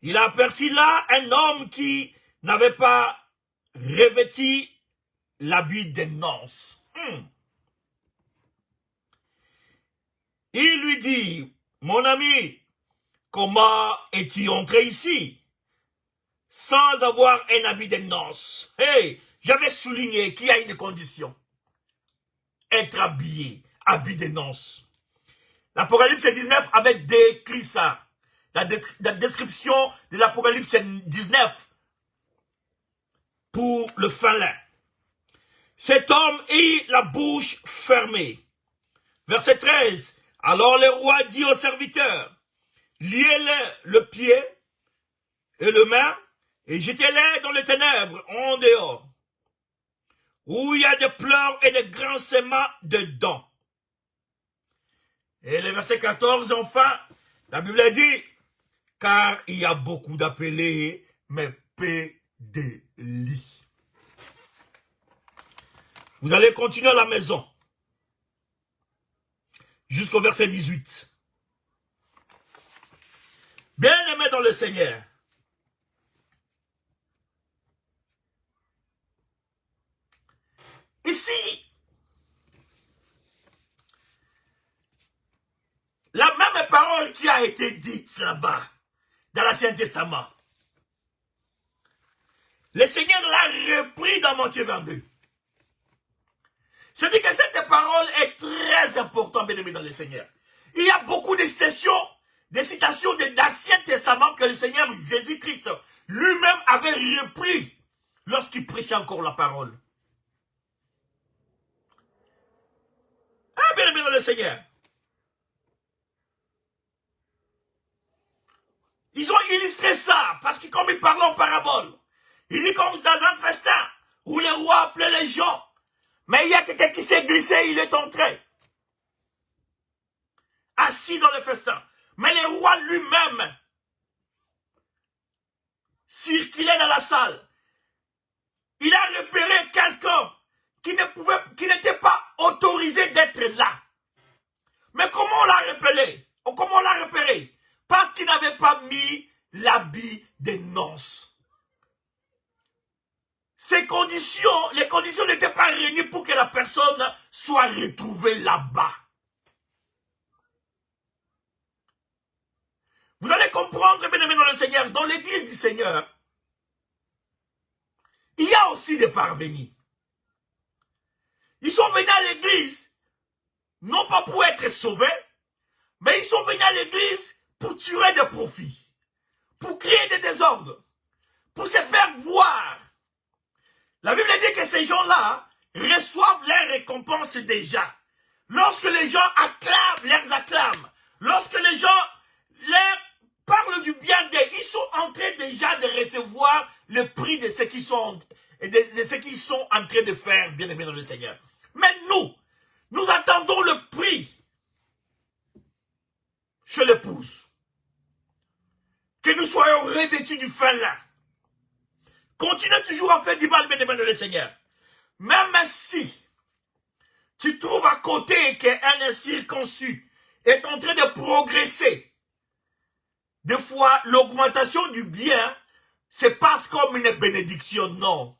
Il aperçut là un homme qui n'avait pas revêtu l'habit des noces. Il lui dit, mon ami, comment es-tu entré ici sans avoir un habit de noces? Hey, j'avais souligné qu'il y a une condition. Être habillé, habit de noces. L'Apocalypse 19 avait décrit ça. La description de l'Apocalypse 19 pour le fin lin. Cet homme eut la bouche fermée. Verset 13. Alors le roi dit aux serviteurs, liez-le le pied et le main et jetez-les dans les ténèbres en dehors, où il y a des pleurs et des grincements dedans. Et le verset 14, enfin, la Bible dit, car il y a beaucoup d'appelés, mais peu d'élits. Vous allez continuer à la maison. Jusqu'au verset 18. Bien-aimés dans le Seigneur. Ici, la même parole qui a été dite là-bas, dans l'Ancien Testament, le Seigneur l'a repris dans Matthieu 22. C'est-à-dire que cette parole est très importante, bien-aimés dans le Seigneur. Il y a beaucoup de citations de l'Ancien Testament que le Seigneur Jésus-Christ lui-même avait repris lorsqu'il prêchait encore la parole. Ah, bien-aimés dans le Seigneur. Ils ont illustré ça, parce que comme ils parlaient en parabole, il dit comme dans un festin, où le roi appelait les gens, mais il y a quelqu'un qui s'est glissé, il est entré, assis dans le festin. Mais le roi lui-même circulait dans la salle. Il a repéré quelqu'un qui n'était pas autorisé d'être là. Mais comment on l'a repéré? Comment on l'a repéré? Parce qu'il n'avait pas mis l'habit des noces. Les conditions n'étaient pas réunies pour que la personne soit retrouvée là-bas. Vous allez comprendre, bien aimé dans le Seigneur, dans l'église du Seigneur, il y a aussi des parvenus. Ils sont venus à l'église, non pas pour être sauvés, mais ils sont venus à l'église pour tuer des profits, pour créer des désordres, pour se faire voir. La Bible dit que ces gens-là reçoivent leurs récompenses déjà. Lorsque les gens acclament, lorsque les gens leur parlent du bien d'eux, ils sont en train déjà de recevoir le prix de ce qu'ils sont, en train de faire, bien aimés dans le Seigneur. Mais nous attendons le prix chez l'épouse. Que nous soyons revêtus du fin là. Continue toujours à faire du mal, bien aimé dans le Seigneur. Même si tu trouves à côté qu'un incirconcis est en train de progresser, des fois l'augmentation du bien se passe comme une bénédiction, non.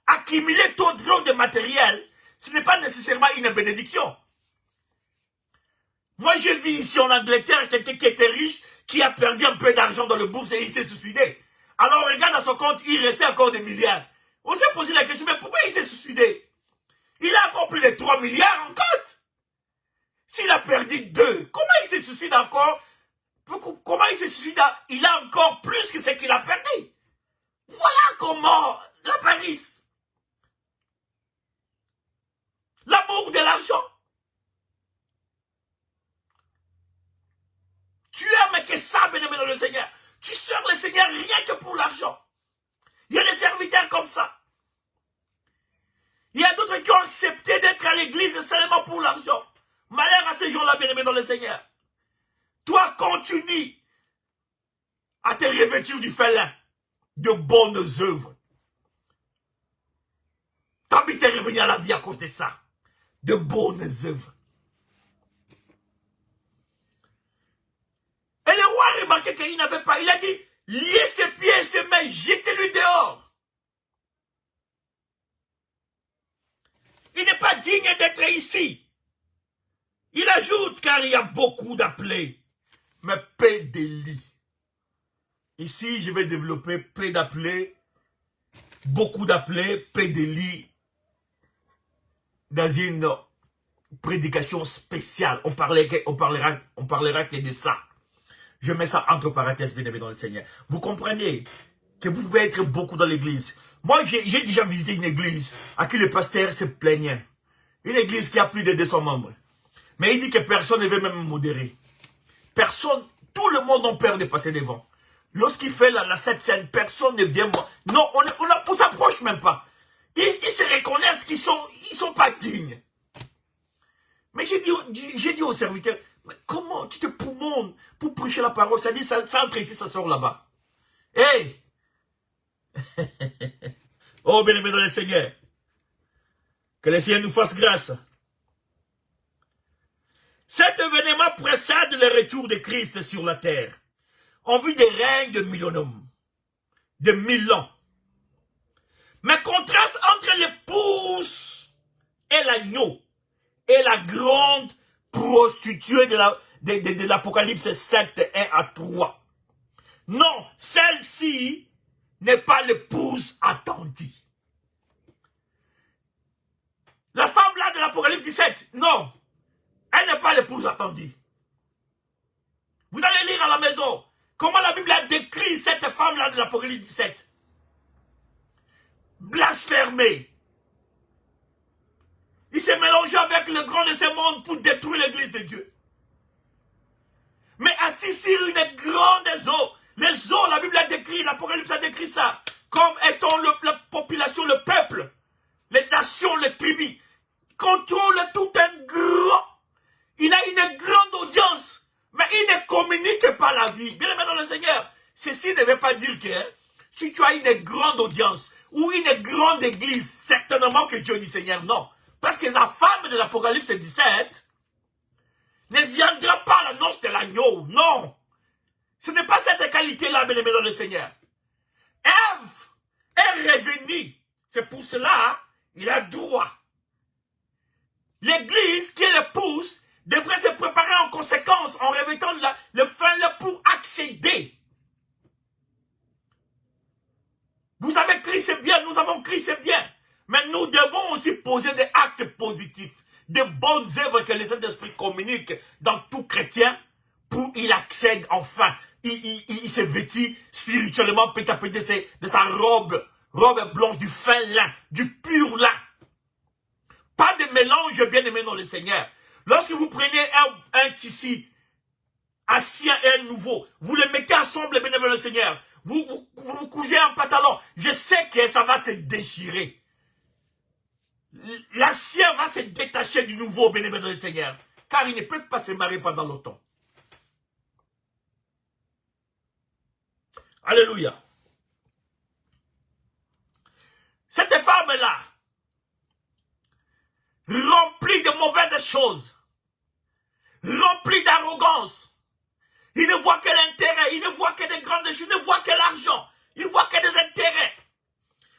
Accumuler trop de matériel, ce n'est pas nécessairement une bénédiction. Moi, je vis ici en Angleterre, quelqu'un qui était riche, qui a perdu un peu d'argent dans le bourse et il s'est suicidé. Alors, on regarde à son compte, il restait encore des milliards. On s'est posé la question, mais pourquoi il s'est suicidé? Il a encore plus de 3 milliards en compte. S'il a perdu 2, comment il se suicide encore? Comment il se suicide? Il a encore plus que ce qu'il a perdu. Voilà comment l'avarice, l'amour de l'argent. Tu aimes que ça, bien-aimé dans le Seigneur. Tu sers le Seigneur rien que pour l'argent. Il y a des serviteurs comme ça. Il y a d'autres qui ont accepté d'être à l'église seulement pour l'argent. Malheur à ces gens-là, bien-aimés dans le Seigneur. Toi, continue à te revêtir du félin de bonnes œuvres. Ta vie t'est revenu à la vie à cause de ça. De bonnes œuvres. Et le roi a remarqué qu'il n'avait pas. Il a dit, liez ses pieds et ses mains, jetez-lui dehors. Il n'est pas digne d'être ici. Il ajoute, car il y a beaucoup d'appelés, mais peu d'élus. Ici, je vais développer peu d'appelés, beaucoup d'appelés, peu d'élus, dans une prédication spéciale. On parlera que de ça. Je mets ça entre parenthèses, bien aimé dans le Seigneur. Vous comprenez que vous pouvez être beaucoup dans l'église. Moi, j'ai déjà visité une église à qui le pasteur se plaignait. Une église qui a plus de 200 membres. Mais il dit que personne ne veut même modérer. Personne, tout le monde a peur de passer devant. Lorsqu'il fait la cette scène, personne ne vient. Non, on s'approche même pas. Ils se reconnaissent qu'ils sont pas dignes. Mais j'ai dit aux serviteurs, mais comment tu te poumones pour prêcher la parole? Ça dit, ça entre ici, ça sort là-bas. Hey! Oh, bien-aimé dans le Seigneur. Que le Seigneur nous fasse grâce. Cet événement précède le retour de Christ sur la terre. En vue des règnes de millénaires, de 1000 ans. Mais contraste entre l'épouse et l'agneau et la grande prostituée de l'Apocalypse 7, 1 à 3. Non, celle-ci n'est pas l'épouse attendue. La femme là de l'Apocalypse 17, non, elle n'est pas l'épouse attendue. Vous allez lire à la maison comment la Bible a décrit cette femme là de l'Apocalypse 17. Blasphémée. Il s'est mélangé avec le grand de ce monde pour détruire l'église de Dieu. Mais assis sur une grande eau, les eaux, la Bible a décrit, l'Apocalypse a décrit ça, comme étant la population, le peuple, les nations, les tribus, contrôle tout un grand. Il a une grande audience, mais il ne communique pas la vie. Bien aimé dans le Seigneur, ceci ne veut pas dire que si tu as une grande audience ou une grande église, certainement que Dieu dit Seigneur, non. Parce que la femme de l'Apocalypse 17 ne viendra pas à la noce de l'agneau, non. Ce n'est pas cette qualité-là, bien aimé dans le Seigneur. Ève est revenue. C'est pour cela il a droit. L'église qui est l'épouse devrait se préparer en conséquence en revêtant le fin là pour accéder. Vous avez crié, c'est bien, nous avons crié, c'est bien. Mais nous devons aussi poser des actes positifs, de bonnes œuvres que le Saint-Esprit communique dans tout chrétien pour qu'il accède enfin. Il se vêtit spirituellement petit à petit de sa robe blanche, du fin lin, du pur lin. Pas de mélange bien aimé dans le Seigneur. Lorsque vous prenez un tissu ancien et un nouveau, vous le mettez ensemble bien aimé dans le Seigneur. Vous cousez un pantalon. Je sais que ça va se déchirer. L'ancien va se détacher du nouveau bien aimé dans le Seigneur. Car ils ne peuvent pas se marier pendant longtemps. Alléluia. Cette femme-là, remplie de mauvaises choses, remplie d'arrogance, il ne voit que l'intérêt, il ne voit que des grandes choses, il ne voit que l'argent, il voit que des intérêts.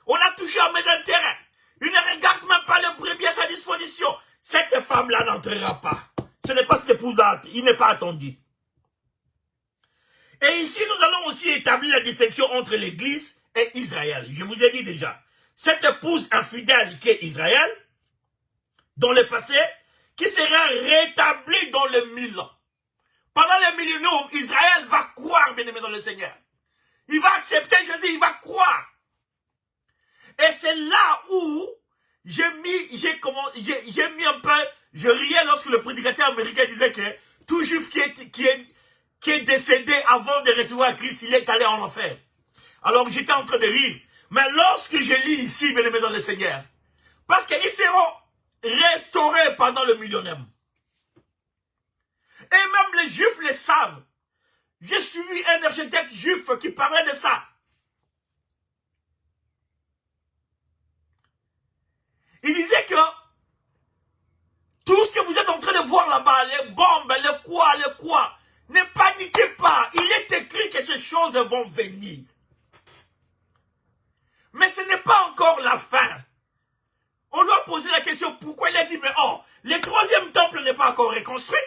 On a touché à mes intérêts. Il ne regarde même pas le brebis à sa disposition. Cette femme-là n'entrera pas. Ce n'est pas cette épouse-là, il n'est pas attendu. Et ici, nous allons aussi établir la distinction entre l'Église et Israël. Je vous ai dit déjà, cette épouse infidèle qui est Israël, dans le passé, qui sera rétablie dans le 1000 ans. Pendant le millénaire, Israël va croire, bien aimé dans le Seigneur. Il va accepter Jésus, il va croire. Et c'est là où j'ai mis un peu, je riais lorsque le prédicateur américain disait que tout juif qui est décédé avant de recevoir Christ, il est allé en enfer. Alors j'étais en train de rire. Mais lorsque je lis ici, bien aimé dans le Seigneur, parce qu'ils seront restaurés pendant le millénaire. Et même les juifs le savent. J'ai suivi un architecte juif qui parlait de ça. Il disait que tout ce que vous êtes en train de voir là-bas, les bombes, les quoi, ne paniquez pas. Il est écrit que ces choses vont venir. Mais ce n'est pas encore la fin. On doit poser la question, pourquoi il a dit, mais oh, le troisième temple n'est pas encore reconstruit.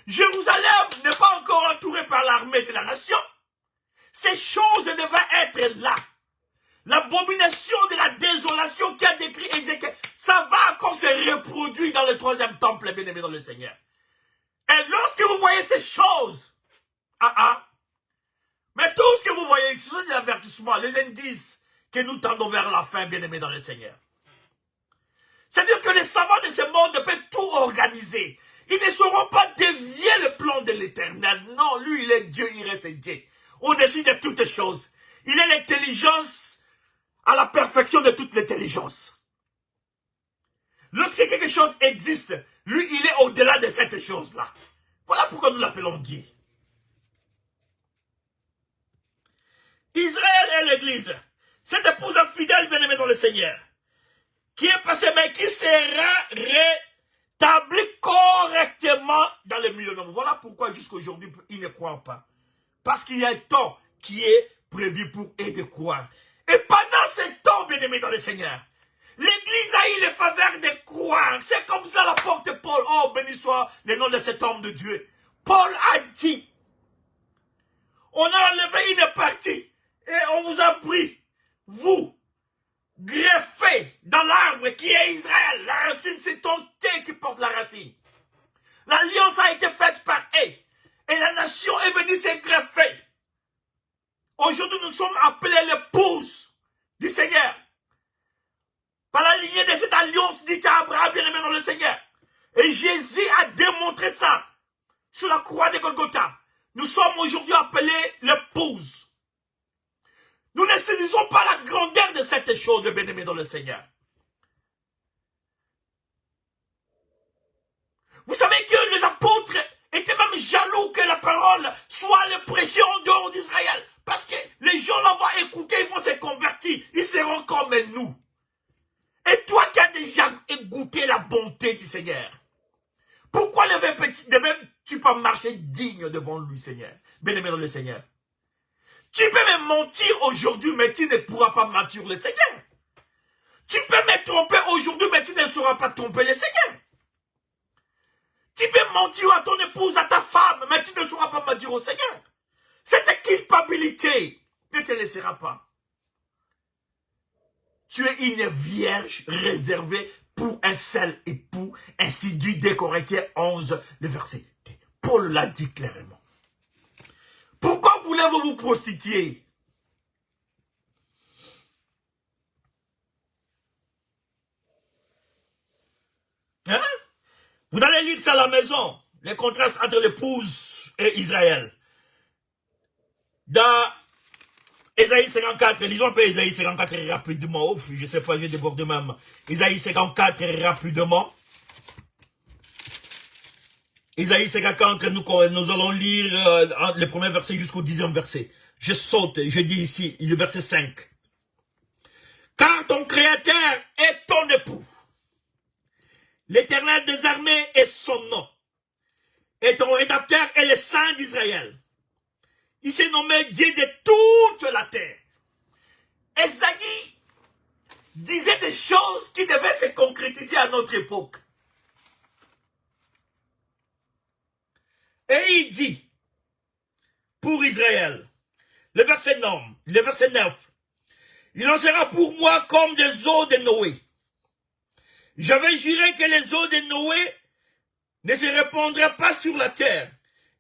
Jérusalem n'est pas encore entourée par l'armée de la nation. Ces choses devaient être là. L'abomination de la désolation qui a décrit Ézéchiel, ça va encore se reproduire dans le troisième temple, bien aimé dans le Seigneur. Et lorsque vous voyez ces choses, mais tout ce que vous voyez, ce sont des avertissements, les indices que nous tendons vers la fin, bien aimé dans le Seigneur. C'est-à-dire que les savants de ce monde peuvent tout organiser. Ils ne sauront pas dévier le plan de l'Éternel. Non, lui, il est Dieu, il reste Dieu. Au-dessus de toutes choses. Il est l'intelligence à la perfection de toute l'intelligence. Lorsque quelque chose existe, lui, il est au-delà de cette chose-là. Voilà pourquoi nous l'appelons Dieu. Israël est l'Église. Cette épouse infidèle, bien-aimée dans le Seigneur, qui est passée, mais qui sera rétablie correctement dans le millénaire. Voilà pourquoi jusqu'aujourd'hui, ils ne croient pas. Parce qu'il y a un temps qui est prévu pour eux de croire. Et pendant ce temps, bien-aimé dans le Seigneur, l'Église a eu les faveurs de croire. C'est comme ça l'apôtre Paul. Oh, béni soit le nom de cet homme de Dieu. Paul a dit, on a enlevé une partie et on vous a pris, vous, greffé dans l'arbre qui est Israël. La racine, c'est ton thé qui porte la racine. L'alliance a été faite par eux. Et la nation est venue se greffer. Aujourd'hui, nous sommes appelés l'épouse du Seigneur. par la lignée de cette alliance dite à Abraham, bien-aimé dans le Seigneur. Et Jésus a démontré ça sur la croix de Golgotha. Nous sommes aujourd'hui appelés l'épouse. Nous ne saisissons pas la grandeur de cette chose, bien-aimé dans le Seigneur. Vous savez que les apôtres étaient même jaloux que la parole soit le prêchée en dehors d'Israël. Parce que les gens là vont écouter, ils vont se convertir. Ils seront comme nous. Et toi qui as déjà goûté la bonté du Seigneur, pourquoi ne veux-tu pas marcher digne devant lui, Seigneur? Bien-aimé dans le Seigneur. Tu peux me mentir aujourd'hui, mais tu ne pourras pas mentir le Seigneur. Tu peux me tromper aujourd'hui, mais tu ne sauras pas tromper le Seigneur. Tu peux mentir à ton épouse, à ta femme, mais tu ne sauras pas mentir au Seigneur. Cette culpabilité ne te laissera pas. Tu es une vierge réservée pour un seul époux, ainsi dit de Corinthiens 11, le verset. Paul l'a dit clairement. Pourquoi voulez-vous vous prostituer? Hein? Vous allez lire ça à la maison, les contrastes entre l'épouse et Israël. Dans Ésaïe 54, lisons un peu Ésaïe 54 rapidement. Ouf, je sais pas, je déborde même. Ésaïe 54 rapidement. Ésaïe 54, nous allons lire le premier verset jusqu'au 10e verset. Je saute, je dis ici, le verset 5. Car ton Créateur est ton époux. L'Éternel des armées est son nom. Et ton rédacteur est le Saint d'Israël. Il s'est nommé Dieu de toute la terre. Ésaïe disait des choses qui devaient se concrétiser à notre époque. Et il dit, pour Israël, le verset 9, il en sera pour moi comme des eaux de Noé. J'avais juré que les eaux de Noé ne se répandraient pas sur la terre.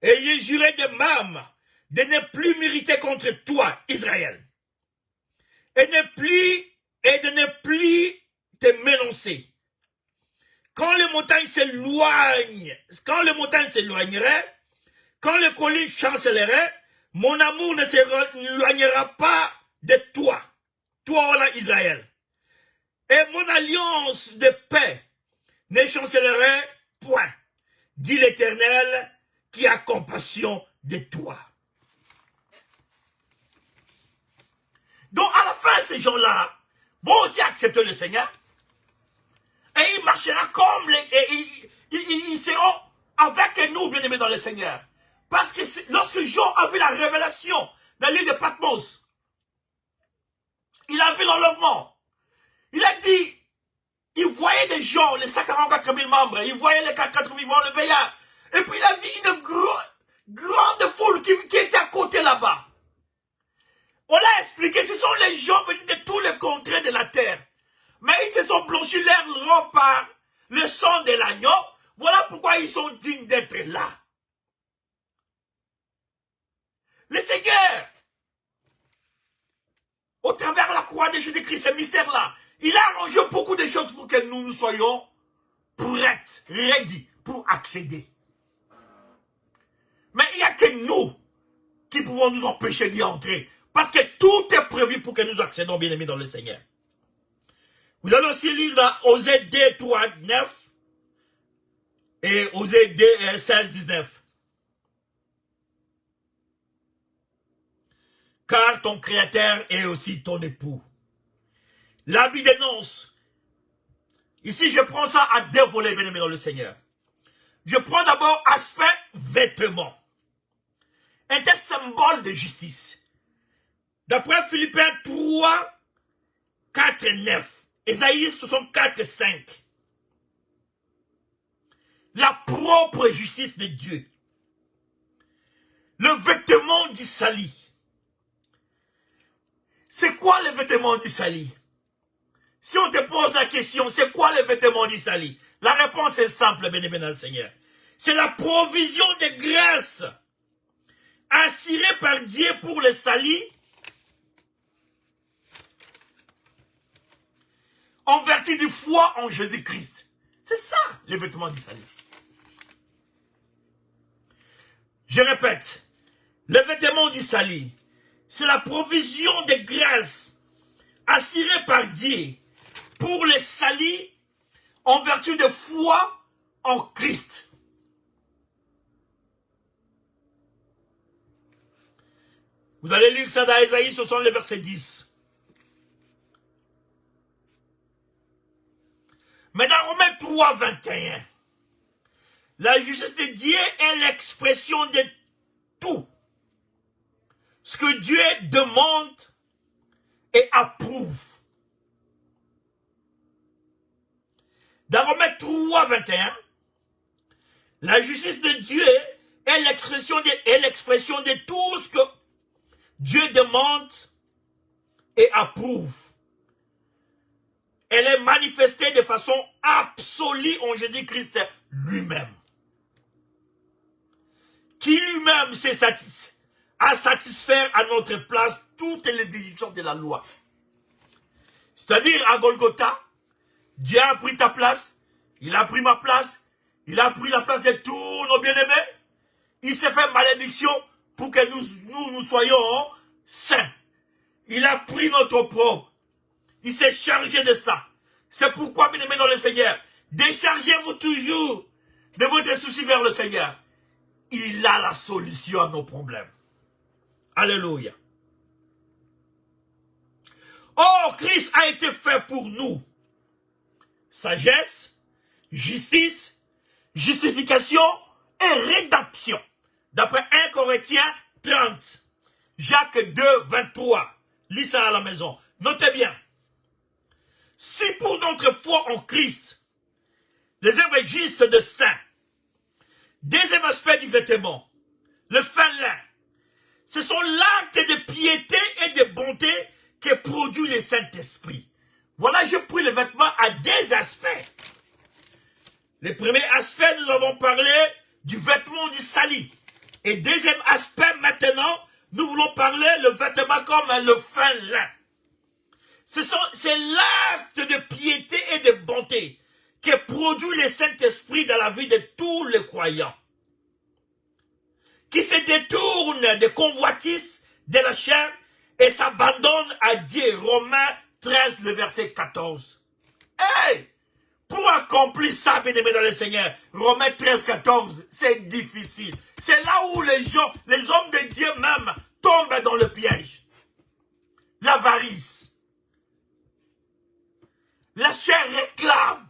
Et j'ai juré de même de ne plus m'irriter contre toi, Israël. Et de ne plus te ménoncer. Quand les montagnes s'éloigneraient, quand le colis chancellerait, mon amour ne s'éloignera pas de toi, toi, Israël. Et mon alliance de paix ne chancellerait point, dit l'Éternel qui a compassion de toi. Donc à la fin, ces gens-là vont aussi accepter le Seigneur. Et il marchera comme ils seront avec nous, bien-aimés dans le Seigneur. Parce que lorsque Jean a vu la révélation dans l'île de Patmos, il a vu l'enlèvement. Il a dit, il voyait des gens, les 144 000 membres, il voyait les 4 vivants, le veillard. Et puis il a vu une grande foule qui était à côté là-bas. On l'a expliqué, ce sont les gens venus de tous les contrées de la terre. Mais ils se sont blanchis leur robe par le sang de l'agneau. Voilà pourquoi ils sont dignes d'être là. Le Seigneur, au travers de la croix de Jésus-Christ, ce mystère-là, il a arrangé beaucoup de choses pour que nous soyons prêts, ready, pour accéder. Mais il n'y a que nous qui pouvons nous empêcher d'y entrer. Parce que tout est prévu pour que nous accédons, bien-aimés, dans le Seigneur. Vous allez aussi lire dans Osée 2, 3, 9 et Osée 2, 16, 19. Car ton Créateur est aussi ton époux. L'habit des noces. Ici, je prends ça à deux volets, bien-aimés dans le Seigneur. Je prends d'abord aspect vêtements. Un symbole de justice. D'après Philippiens 3, 4 et 9. Ésaïe 64, 5. La propre justice de Dieu. Le vêtement du salut. C'est quoi le vêtement du salut? Si on te pose la question, c'est quoi le vêtement du salut? La réponse est simple, bien-aimé dans le Seigneur. C'est la provision de grâce assurée par Dieu pour le salut en vertu du foi en Jésus-Christ. C'est ça, les vêtements du salut. Je répète, les vêtements du salut, c'est la provision de grâce assurée par Dieu pour les salut en vertu de foi en Christ. Vous allez lire ça dans Ésaïe, ce sont les versets 10. Mais dans Romains 3, 21, la justice de Dieu est l'expression de tout ce que Dieu demande et approuve. Dans Romains 3, 21, la justice de Dieu est l'expression de tout ce que Dieu demande et approuve. Elle est manifestée de façon absolue en Jésus-Christ lui-même. Qui lui-même a satisfaire à notre place toutes les exigences de la loi. C'est-à-dire à Golgotha, Dieu a pris ta place, il a pris ma place, il a pris la place de tous nos bien-aimés. Il s'est fait malédiction pour que nous soyons saints. Il a pris notre propre. Il s'est chargé de ça. C'est pourquoi, bien-aimés dans le Seigneur, déchargez-vous toujours de votre souci vers le Seigneur. Il a la solution à nos problèmes. Alléluia. Oh, Christ a été fait pour nous. Sagesse, justice, justification et rédemption. D'après 1 Corinthiens 30. Jacques 2, 23. Lis ça à la maison. Notez bien. Si pour notre foi en Christ, les œuvres justes de saint, deuxième aspect du vêtement, le fin lin, ce sont l'acte de piété et de bonté que produit le Saint-Esprit. Voilà, j'ai pris le vêtement à deux aspects. Le premier aspect, nous avons parlé du vêtement du salut. Et deuxième aspect, maintenant, nous voulons parler le vêtement comme le fin lin. C'est l'acte de piété et de bonté que produit le Saint-Esprit dans la vie de tous les croyants, qui se détournent des convoitises de la chair et s'abandonnent à Dieu. Romains 13, le verset 14. Hey! Pour accomplir ça, bien-aimé dans le Seigneur, Romains 13, 14, c'est difficile. C'est là où les hommes de Dieu même, tombent dans le piège. L'avarice. La chair réclame.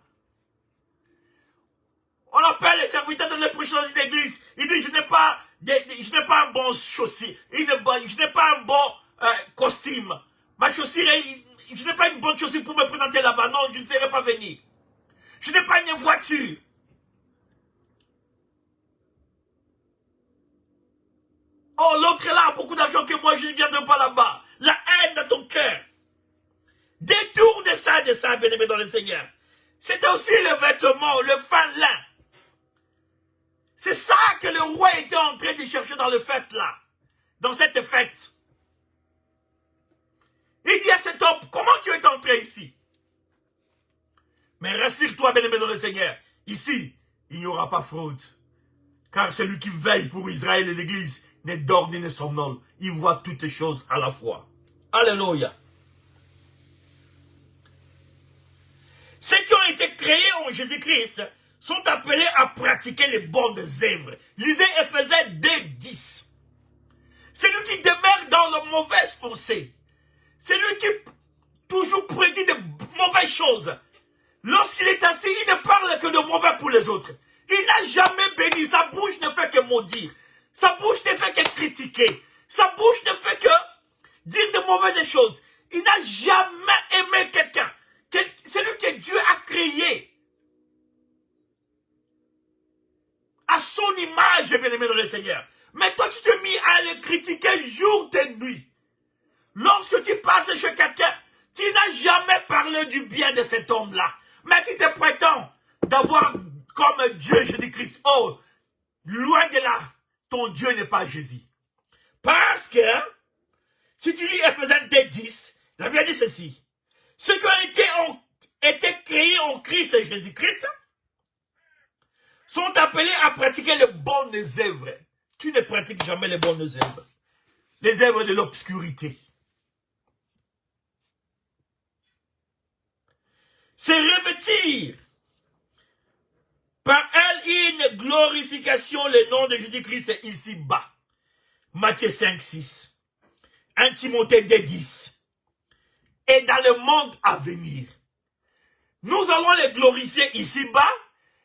On appelle les serviteurs de l'épreuve dans une église. Il dit, je n'ai pas un bon chaussure. Je n'ai pas un bon costume. Ma chaussure, je n'ai pas une bonne chaussure pour me présenter là-bas. Non, je ne serai pas venu. Je n'ai pas une voiture. Oh, l'autre là a beaucoup d'argent que moi, je ne viendrai pas là-bas. La haine dans ton cœur. Détourne ça de ça, bien-aimé dans le Seigneur. C'est aussi le vêtement, le fin lin. C'est ça que le roi était en train de chercher dans le fête là. Dans cette fête. Il dit à cet homme, comment tu es entré ici? Mais rassure-toi, bien-aimé dans le Seigneur. Ici, il n'y aura pas fraude. Car celui qui veille pour Israël et l'Église ne dort ni ne somnole. Il voit toutes choses à la fois. Alléluia. Ceux qui ont été créés en Jésus-Christ sont appelés à pratiquer les bonnes œuvres. Lisez Éphésiens 2, 10. Celui qui demeure dans la mauvaise pensée, celui qui toujours prédit de mauvaises choses, lorsqu'il est assis, il ne parle que de mauvais pour les autres. Il n'a jamais béni, sa bouche ne fait que maudire, sa bouche ne fait que critiquer, sa bouche ne fait que dire de mauvaises choses. Il n'a jamais aimé quelqu'un. Celui que Dieu a créé à son image, bien-aimé dans le Seigneur. Mais toi, tu te mis à le critiquer jour et nuit. Lorsque tu passes chez quelqu'un, tu n'as jamais parlé du bien de cet homme-là. Mais tu te prétends d'avoir comme Dieu Jésus-Christ. Oh, loin de là, ton Dieu n'est pas Jésus. Parce que, si tu lis Éphésiens 2, 10, la Bible dit ceci. Ceux qui ont été étaient créés en Christ et Jésus-Christ, sont appelés à pratiquer les bonnes œuvres. Tu ne pratiques jamais les bonnes œuvres. Les œuvres de l'obscurité. C'est revêtir par elle une glorification, le nom de Jésus-Christ ici-bas. Matthieu 5, 6. 1 Timothée 2, 10. Et dans le monde à venir. Nous allons les glorifier ici-bas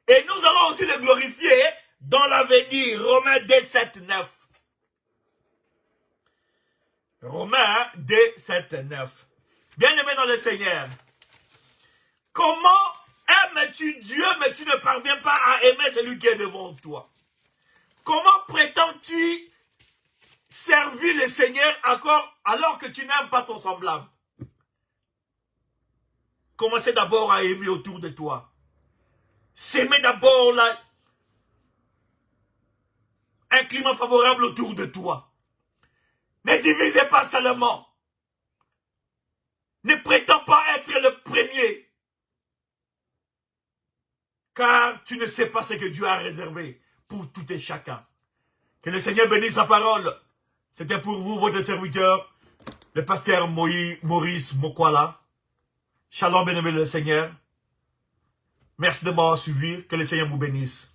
et nous allons aussi les glorifier dans l'avenir. Romains 2, 7, 9. Romains 2, 7, 9. Bien-aimé dans le Seigneur, comment aimes-tu Dieu mais tu ne parviens pas à aimer celui qui est devant toi? Comment prétends-tu servir le Seigneur alors que tu n'aimes pas ton semblable? Commencez d'abord à aimer autour de toi. S'aimer d'abord là, un climat favorable autour de toi. Ne divisez pas seulement. Ne prétends pas être le premier. Car tu ne sais pas ce que Dieu a réservé pour tout et chacun. Que le Seigneur bénisse sa parole. C'était pour vous, votre serviteur, le pasteur Maurice Mokwala. Shalom, bien-aimé le Seigneur. Merci de m'avoir suivi. Que le Seigneur vous bénisse.